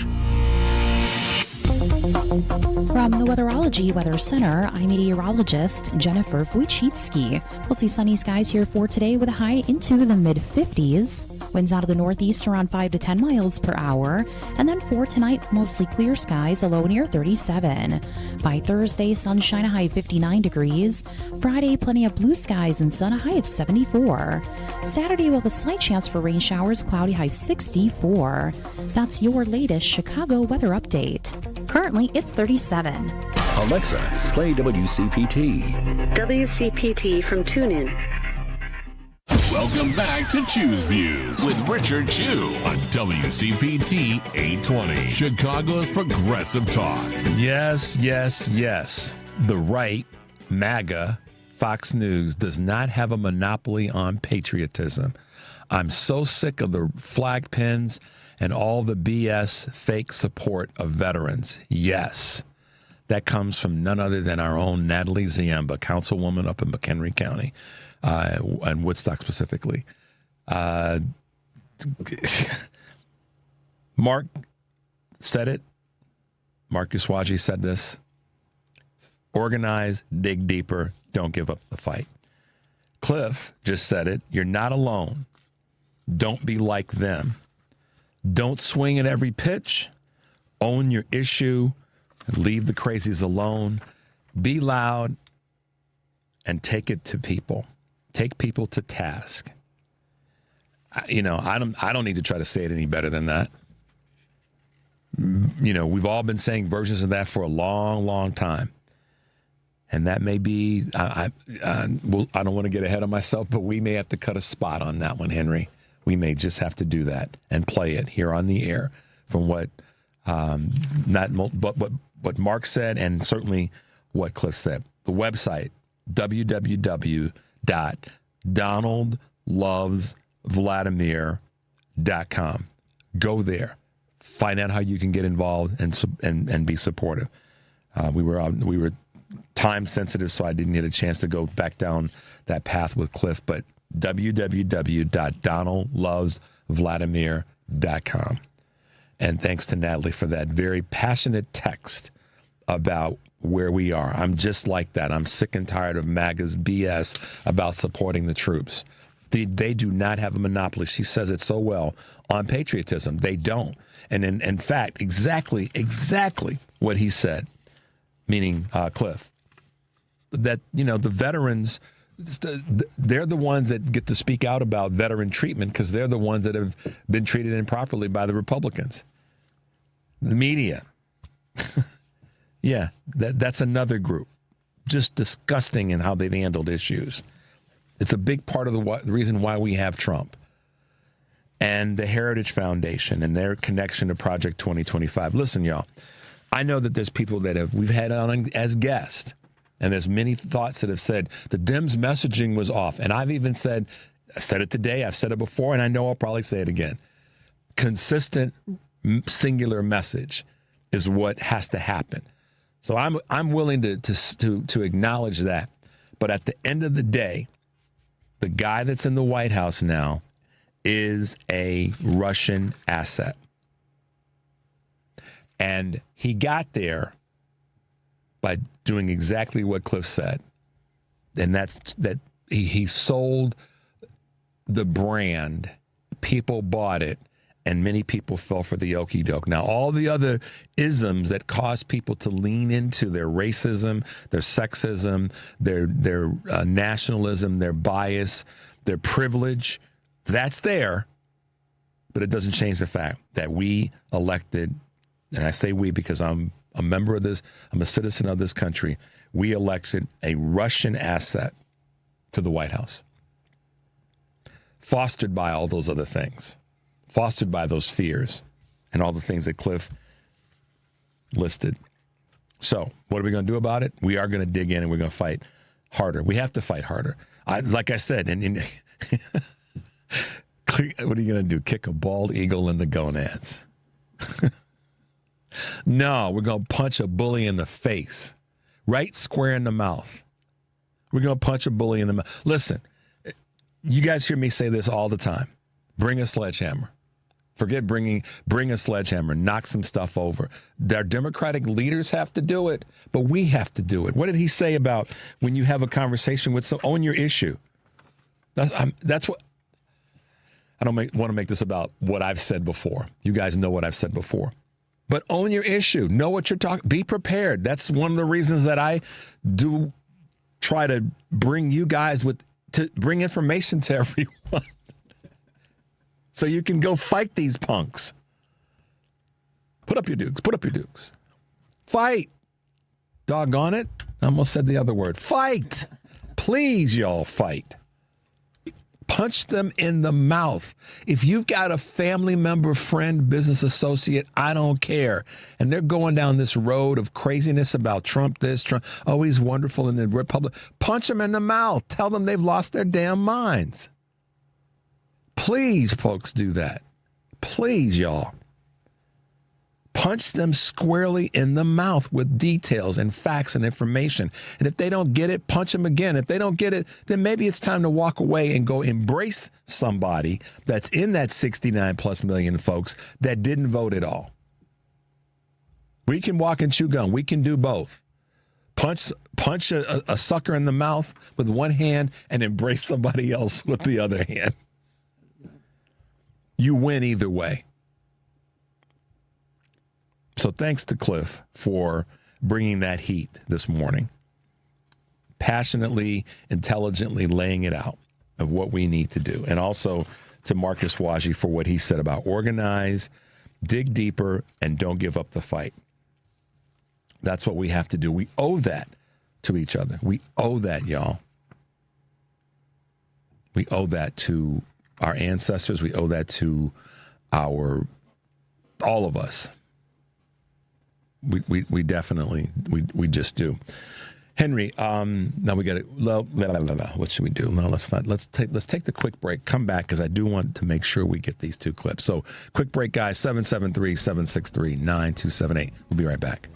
From the Weatherology Weather Center, I'm meteorologist Jennifer Wojcicki. We'll see sunny skies here for today with a high into the mid-50s. Winds out of the northeast around 5 to 10 miles per hour. And then for tonight, mostly clear skies, a low near 37. By Thursday, sunshine, a high of 59 degrees. Friday, plenty of blue skies and sun, a high of 74. Saturday, we'll have a slight chance for rain showers, cloudy, high of 64. That's your latest Chicago weather update. Currently, it's 37. Alexa, play WCPT. WCPT from TuneIn. Welcome back to Choose Views with Richard Chew on WCPT 820, Chicago's progressive talk. Yes, yes, yes. The right, MAGA, Fox News, does not have a monopoly on patriotism. I'm so sick of the flag pins and all the BS fake support of veterans. Yes, that comes from none other than our own Natalie Ziemba, councilwoman up in McHenry County, and Woodstock specifically. Mark said it. Mark Uswaji said this. Organize, dig deeper, don't give up the fight. Cliff just said it. You're not alone. Don't be like them. Don't swing at every pitch. Own your issue. Leave the crazies alone. Be loud and take it to people. Take people to task. I don't need to try to say it any better than that. We've all been saying versions of that for a long, long time. And that may be, I don't want to get ahead of myself, but we may have to cut a spot on that one, Henry. We may just have to do that and play it here on the air from what Mark said and certainly what Cliff said. The website, www.donaldlovesvladimir.com. Go there. Find out how you can get involved and be supportive. We were time sensitive, so I didn't get a chance to go back down that path with Cliff, but www.donaldlovesvladimir.com. And thanks to Natalie for that very passionate text about where we are. I'm just like that. I'm sick and tired of MAGA's BS about supporting the troops. They do not have a monopoly. She says it so well on patriotism. They don't. And in fact, exactly what he said, meaning Cliff, that, the veterans, they're the ones that get to speak out about veteran treatment because they're the ones that have been treated improperly by the Republicans. The media. Yeah, that's another group. Just disgusting in how they've handled issues. It's a big part of the reason why we have Trump. And the Heritage Foundation and their connection to Project 2025. Listen, y'all, I know that there's people that we've had on as guests, and there's many thoughts that have said the Dems' messaging was off. And I've even said, I said it today, I've said it before, and I know I'll probably say it again. Consistent, singular message is what has to happen. So I'm willing to acknowledge that. But at the end of the day, the guy that's in the White House now is a Russian asset. And he got there by doing exactly what Cliff said. And that's that he sold the brand. People bought it. And many people fell for the okie doke. Now, all the other isms that cause people to lean into their racism, their sexism, their nationalism, their bias, their privilege, that's there. But it doesn't change the fact that we elected, and I say we because I'm a member of this, I'm a citizen of this country, we elected a Russian asset to the White House, fostered by all those other things. Fostered by those fears and all the things that Cliff listed. So what are we going to do about it? We are going to dig in and we're going to fight harder. We have to fight harder. Like I said, and what are you going to do? Kick a bald eagle in the gonads? No, we're going to punch a bully in the face, right square in the mouth. We're going to punch a bully in the mouth. Listen, you guys hear me say this all the time. Bring a sledgehammer. Forget bring a sledgehammer. Knock some stuff over. Our Democratic leaders have to do it, but we have to do it. What did he say about when you have a conversation with own your issue? That's what. I don't want to make this about what I've said before. You guys know what I've said before. But own your issue. Know what you're talking. Be prepared. That's one of the reasons that I do try to bring you guys to bring information to everyone. So you can go fight these punks. Put up your dukes. Put up your dukes. Fight. Doggone it. I almost said the other word. Fight. Please, y'all, fight. Punch them in the mouth. If you've got a family member, friend, business associate, I don't care, and they're going down this road of craziness about Trump this, Trump, oh, he's wonderful in the Republic, punch them in the mouth. Tell them they've lost their damn minds. Please, folks, do that. Please, y'all. Punch them squarely in the mouth with details and facts and information. And if they don't get it, punch them again. If they don't get it, then maybe it's time to walk away and go embrace somebody that's in that 69 plus million folks that didn't vote at all. We can walk and chew gum. We can do both. Punch a sucker in the mouth with one hand and embrace somebody else with the other hand. You win either way. So thanks to Cliff for bringing that heat this morning, passionately, intelligently laying it out of what we need to do. And also to Marcus Waji for what he said about organize, dig deeper, and don't give up the fight. That's what we have to do. We owe that to each other. We owe that, y'all. We owe that to our ancestors. We owe that to all of us. We definitely, we just do. Henry, now we got to, what should we do? No, let's take the quick break, come back, because I do want to make sure we get these two clips. So quick break, guys, 773-763-9278. We'll be right back.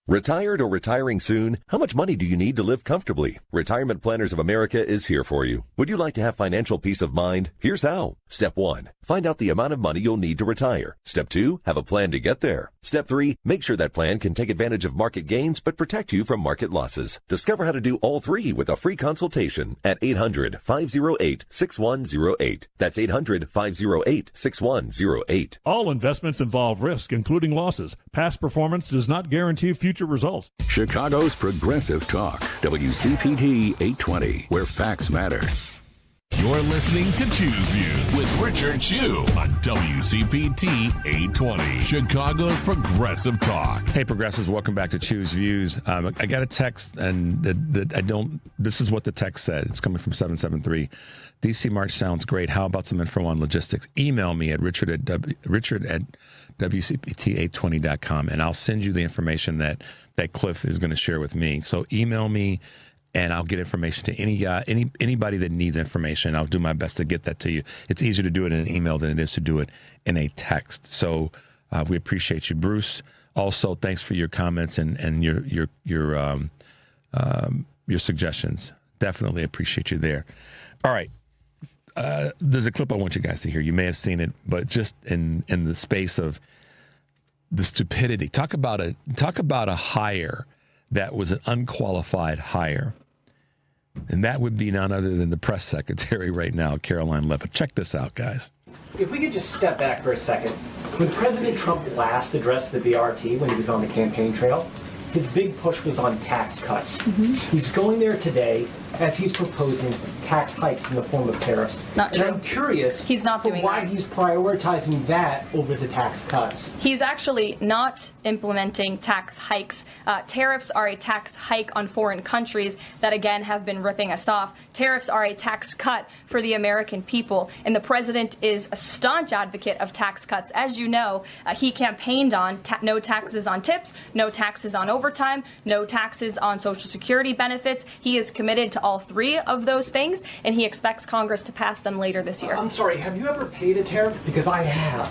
Retired or retiring soon? How much money do you need to live comfortably? Retirement Planners of America is here for you. Would you like to have financial peace of mind? Here's how. Step 1. Find out the amount of money you'll need to retire. Step 2. Have a plan to get there. Step 3. Make sure that plan can take advantage of market gains but protect you from market losses. Discover how to do all three with a free consultation at 800-508-6108. That's 800-508-6108. All investments involve risk, including losses. Past performance does not guarantee future results. Chicago's Progressive Talk, WCPT 820, where facts matter. You're listening to Choose View with Richard Chew on WCPT 820, Chicago's Progressive Talk. Hey, Progressives, welcome back to Choose Views. I got a text, and this is what the text said. It's coming from 773. DC March sounds great. How about some info on logistics? Email me at richard at WCPT820.com, and I'll send you the information that Cliff is going to share with me. So email me, and I'll get information to anybody that needs information. I'll do my best to get that to you. It's easier to do it in an email than it is to do it in a text. So we appreciate you, Bruce. Also, thanks for your comments and your suggestions. Definitely appreciate you there. All right. There's a clip I want you guys to hear. You may have seen it, but just in the space of the stupidity. Talk about a hire that was an unqualified hire. And that would be none other than the press secretary right now, Caroline Levitt. Check this out, guys. If we could just step back for a second. When President Trump last addressed the BRT when he was on the campaign trail, his big push was on tax cuts. Mm-hmm. He's going there today as he's proposing tax hikes in the form of tariffs. Not true. And I'm curious he's not doing why that. He's prioritizing that over the tax cuts. He's actually not implementing tax hikes. Tariffs are a tax hike on foreign countries that, again, have been ripping us off. Tariffs are a tax cut for the American people. And the president is a staunch advocate of tax cuts. As you know, he campaigned on no taxes on tips, no taxes on overtime, no taxes on Social Security benefits. He is committed to all three of those things, and he expects Congress to pass them later this year. I'm sorry, have you ever paid a tariff? Because I have.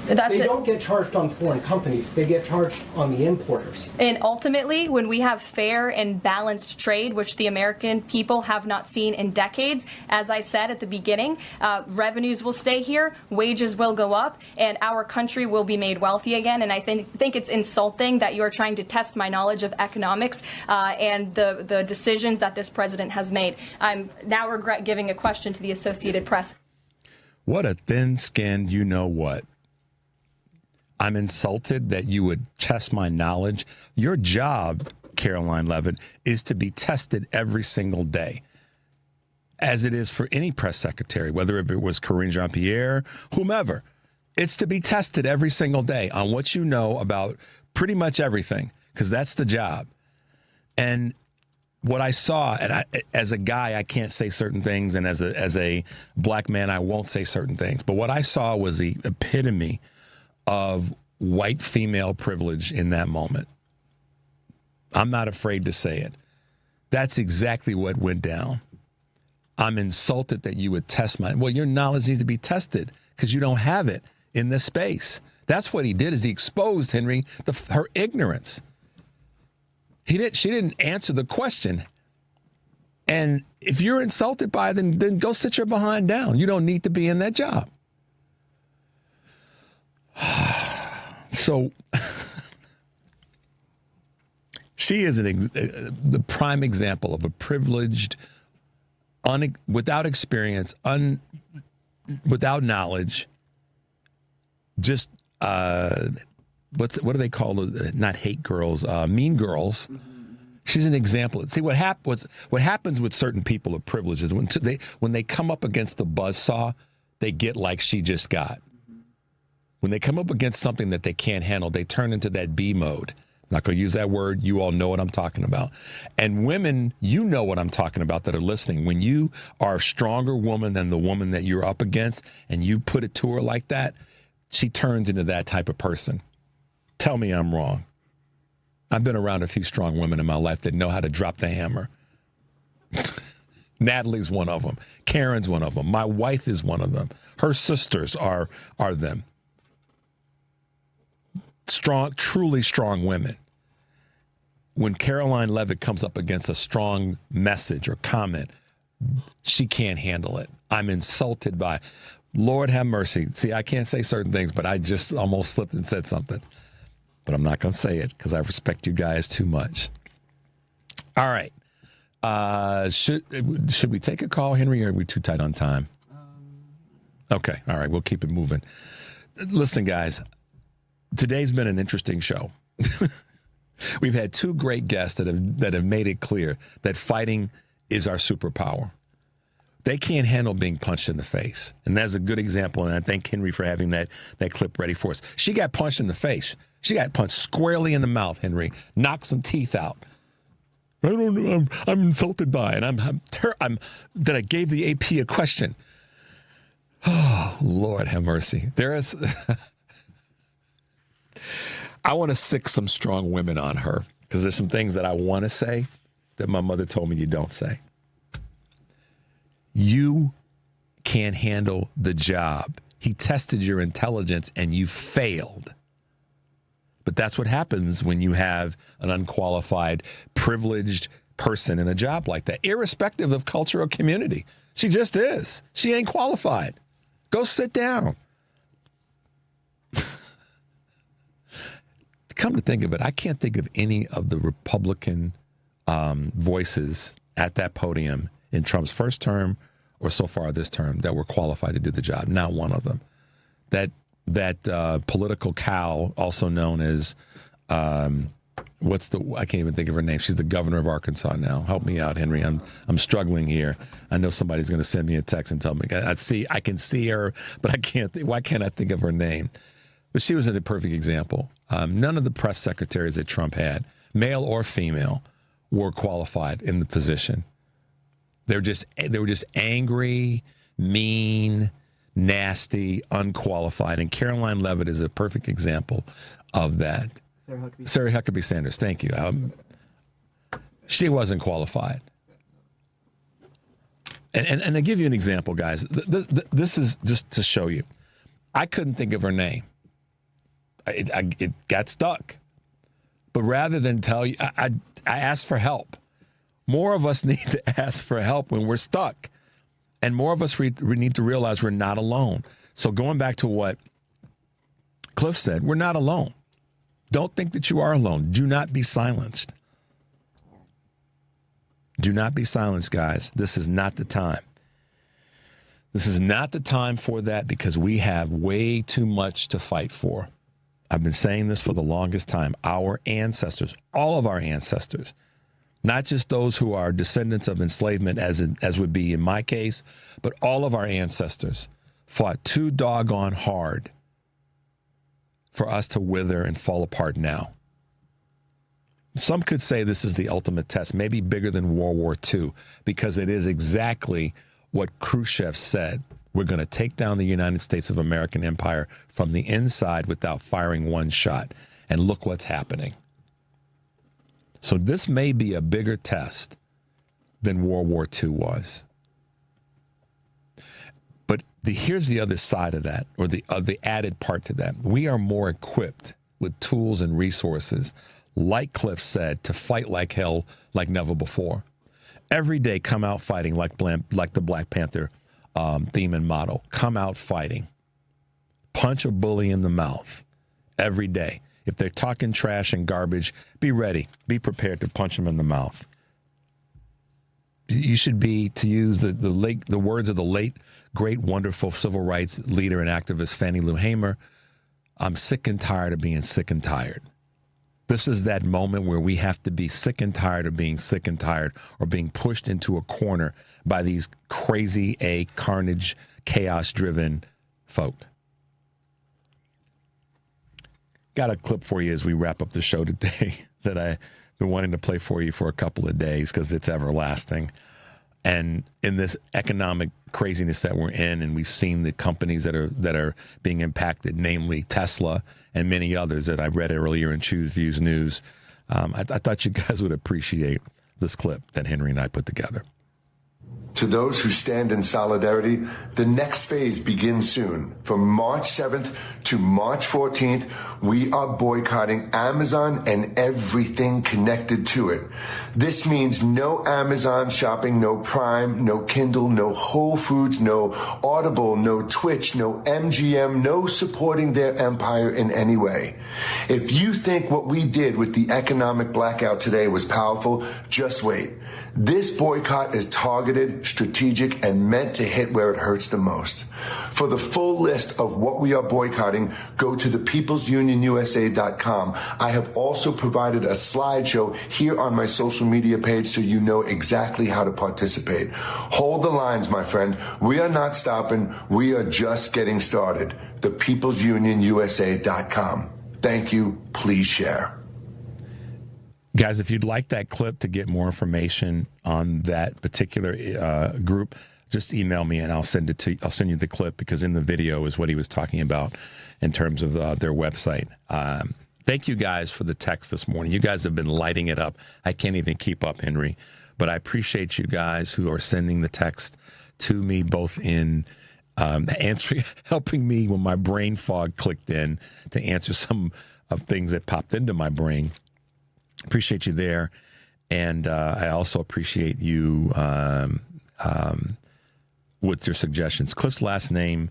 They don't get charged on foreign companies. They get charged on the importers. And ultimately, when we have fair and balanced trade, which the American people have not seen in decades, as I said at the beginning, revenues will stay here, wages will go up, and our country will be made wealthy again. And I think it's insulting that you are trying to test my knowledge of economics and the decisions that this president has made. I'm now regret giving a question to the Associated Press. What a thin-skinned you-know-what. I'm insulted that you would test my knowledge. Your job, Caroline Levitt, is to be tested every single day, as it is for any press secretary, whether it was Karine Jean-Pierre, whomever. It's to be tested every single day on what you know about pretty much everything, because that's the job. And what I saw, and as a guy, I can't say certain things, and as a black man, I won't say certain things. But what I saw was the epitome of white female privilege in that moment. I'm not afraid to say it. That's exactly what went down. I'm insulted that you would test well, your knowledge needs to be tested because you don't have it in this space. That's what he did, is he exposed, Henry, her ignorance. She didn't answer the question. And if you're insulted by it, then go sit your behind down. You don't need to be in that job. So she is the prime example of a privileged, without experience, without knowledge, just what do they call it? Not hate girls, mean girls. She's an example. See, what happens with certain people of privilege is when they come up against the buzzsaw, they get like she just got. When they come up against something that they can't handle, they turn into that B mode. I'm not going to use that word. You all know what I'm talking about. And women, you know what I'm talking about that are listening. When you are a stronger woman than the woman that you're up against and you put it to her like that, she turns into that type of person. Tell me I'm wrong. I've been around a few strong women in my life that know how to drop the hammer. Natalie's one of them. Karen's one of them. My wife is one of them. Her sisters are them. Strong, truly strong women. When Caroline Levitt comes up against a strong message or comment, she can't handle it. I'm insulted by, Lord have mercy. See, I can't say certain things, but I just almost slipped and said something. But I'm not going to say it because I respect you guys too much. All right. Should we take a call, Henry, or are we too tight on time? Okay. All right. We'll keep it moving. Listen, guys. Today's been an interesting show. We've had two great guests that have made it clear that fighting is our superpower. They can't handle being punched in the face. And that's a good example, and I thank Henry for having that clip ready for us. She got punched in the face. She got punched squarely in the mouth, Henry. Knocked some teeth out. I don't know. I'm insulted by it. That I gave the AP a question. Oh, Lord have mercy. I want to sick some strong women on her because there's some things that I want to say that my mother told me you don't say. You can't handle the job. He tested your intelligence and you failed. But that's what happens when you have an unqualified, privileged person in a job like that, irrespective of culture or community. She just is. She ain't qualified. Go sit down. Come to think of it, I can't think of any of the Republican voices at that podium in Trump's first term or so far this term that were qualified to do the job. Not one of them. That political cow, also known as, I can't even think of her name. She's the governor of Arkansas now. Help me out, Henry. I'm struggling here. I know somebody's going to send me a text and tell me. I can see her, but I can't. Why can't I think of her name? But she was a perfect example. None of the press secretaries that Trump had, male or female, were qualified in the position. They were just angry, mean, nasty, unqualified. And Caroline Levitt is a perfect example of that. Sarah Huckabee Sanders, thank you. She wasn't qualified. And to give you an example, guys, this is just to show you. I couldn't think of her name. It got stuck. But rather than tell you, I asked for help. More of us need to ask for help when we're stuck. And more of us we need to realize we're not alone. So going back to what Cliff said, we're not alone. Don't think that you are alone. Do not be silenced. Do not be silenced, guys. This is not the time. This is not the time for that because we have way too much to fight for. I've been saying this for the longest time. Our ancestors, all of our ancestors, not just those who are descendants of enslavement, as would be in my case, but all of our ancestors fought too doggone hard for us to wither and fall apart now. Some could say this is the ultimate test, maybe bigger than World War II, because it is exactly what Khrushchev said. We're going to take down the United States of American empire from the inside without firing one shot. And look what's happening. So this may be a bigger test than World War II was. But here's the other side of that, or the added part to that. We are more equipped with tools and resources, like Cliff said, to fight like hell like never before. Every day come out fighting like the Black Panther theme and motto. Come out fighting. Punch a bully in the mouth every day. If they're talking trash and garbage, be ready. Be prepared to punch them in the mouth. You should be, to use the words of the late, great, wonderful civil rights leader and activist Fannie Lou Hamer, I'm sick and tired of being sick and tired. This is that moment where we have to be sick and tired of being sick and tired or being pushed into a corner by these crazy, carnage, chaos-driven folk. Got a clip for you as we wrap up the show today that I've been wanting to play for you for a couple of days because it's everlasting. And in this economic craziness that we're in, and we've seen the companies that are being impacted, namely Tesla and many others that I read earlier in Choose Views News, I thought you guys would appreciate this clip that Henry and I put together. To those who stand in solidarity, the next phase begins soon. From March 7th to March 14th, we are boycotting Amazon and everything connected to it. This means no Amazon shopping, no Prime, no Kindle, no Whole Foods, no Audible, no Twitch, no MGM, no supporting their empire in any way. If you think what we did with the economic blackout today was powerful, just wait. This boycott is targeted, strategic, and meant to hit where it hurts the most. For the full list of what we are boycotting, go to thepeoplesunionusa.com. I have also provided a slideshow here on my social media page so you know exactly how to participate. Hold the lines, my friend. We are not stopping. We are just getting started. Thepeoplesunionusa.com. Thank you. Please share. Guys, if you'd like that clip to get more information on that particular group, just email me and I'll send it to you. I'll send you the clip because in the video is what he was talking about in terms of their website. Thank you guys for the text this morning. You guys have been lighting it up. I can't even keep up, Henry, but I appreciate you guys who are sending the text to me, both in answering, helping me when my brain fog clicked in to answer some of things that popped into my brain. Appreciate you there. And I also appreciate you with your suggestions. Cliff's last name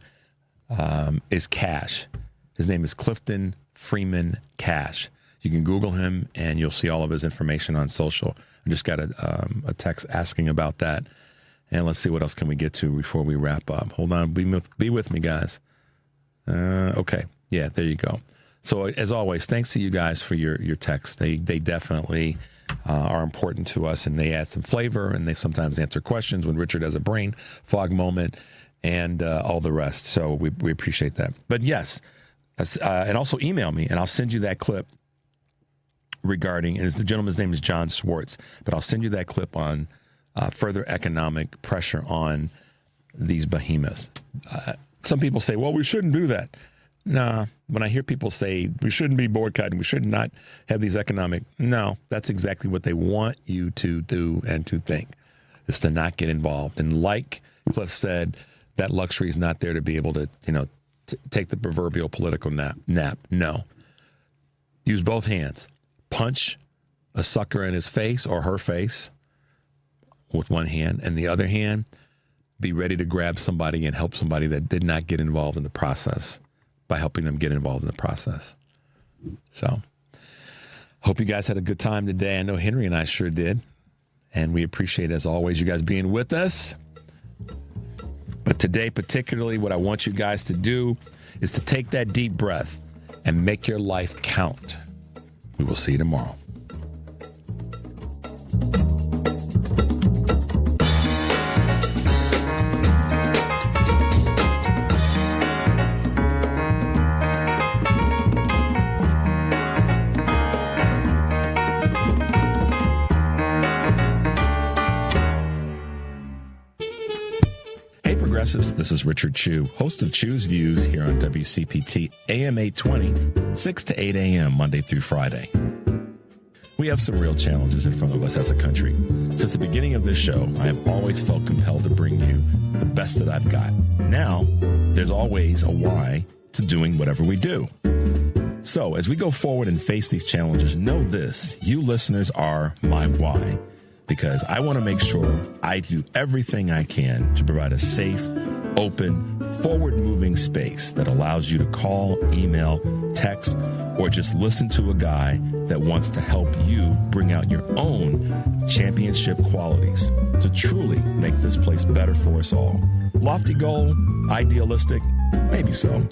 is Cash. His name is Clifton Freeman Cash. You can Google him and you'll see all of his information on social. I just got a text asking about that. And let's see what else can we get to before we wrap up. Hold on. Be with me, guys. Okay. Yeah, there you go. So as always, thanks to you guys for your texts. They definitely are important to us, and they add some flavor, and they sometimes answer questions when Richard has a brain fog moment, and all the rest. So we appreciate that. But yes, and also email me, and I'll send you that clip regarding, and the gentleman's name is John Swartz, but I'll send you that clip on further economic pressure on these behemoths. Some people say, well, we shouldn't do that. Nah, when I hear people say we shouldn't be boycotting, we should not have these economic, no, that's exactly what they want you to do and to think, is to not get involved. And like Cliff said, that luxury is not there to be able to, take the proverbial political nap. No, Use both hands. Punch a sucker in his face or her face with one hand, and the other hand, be ready to grab somebody and help somebody that did not get involved in the process by helping them get involved in the process. So, hope you guys had a good time today. I know Henry and I sure did. And we appreciate, as always, you guys being with us. But today, particularly, what I want you guys to do is to take that deep breath and make your life count. We will see you tomorrow. This is Richard Chew, host of Chew's Views here on WCPT AM 820, 6 to 8 a.m. Monday through Friday. We have some real challenges in front of us as a country. Since the beginning of this show, I have always felt compelled to bring you the best that I've got. Now, there's always a why to doing whatever we do. So, as we go forward and face these challenges, know this: you listeners are my why. Because I want to make sure I do everything I can to provide a safe, open, forward-moving space that allows you to call, email, text, or just listen to a guy that wants to help you bring out your own championship qualities to truly make this place better for us all. Lofty goal? Idealistic? Maybe so.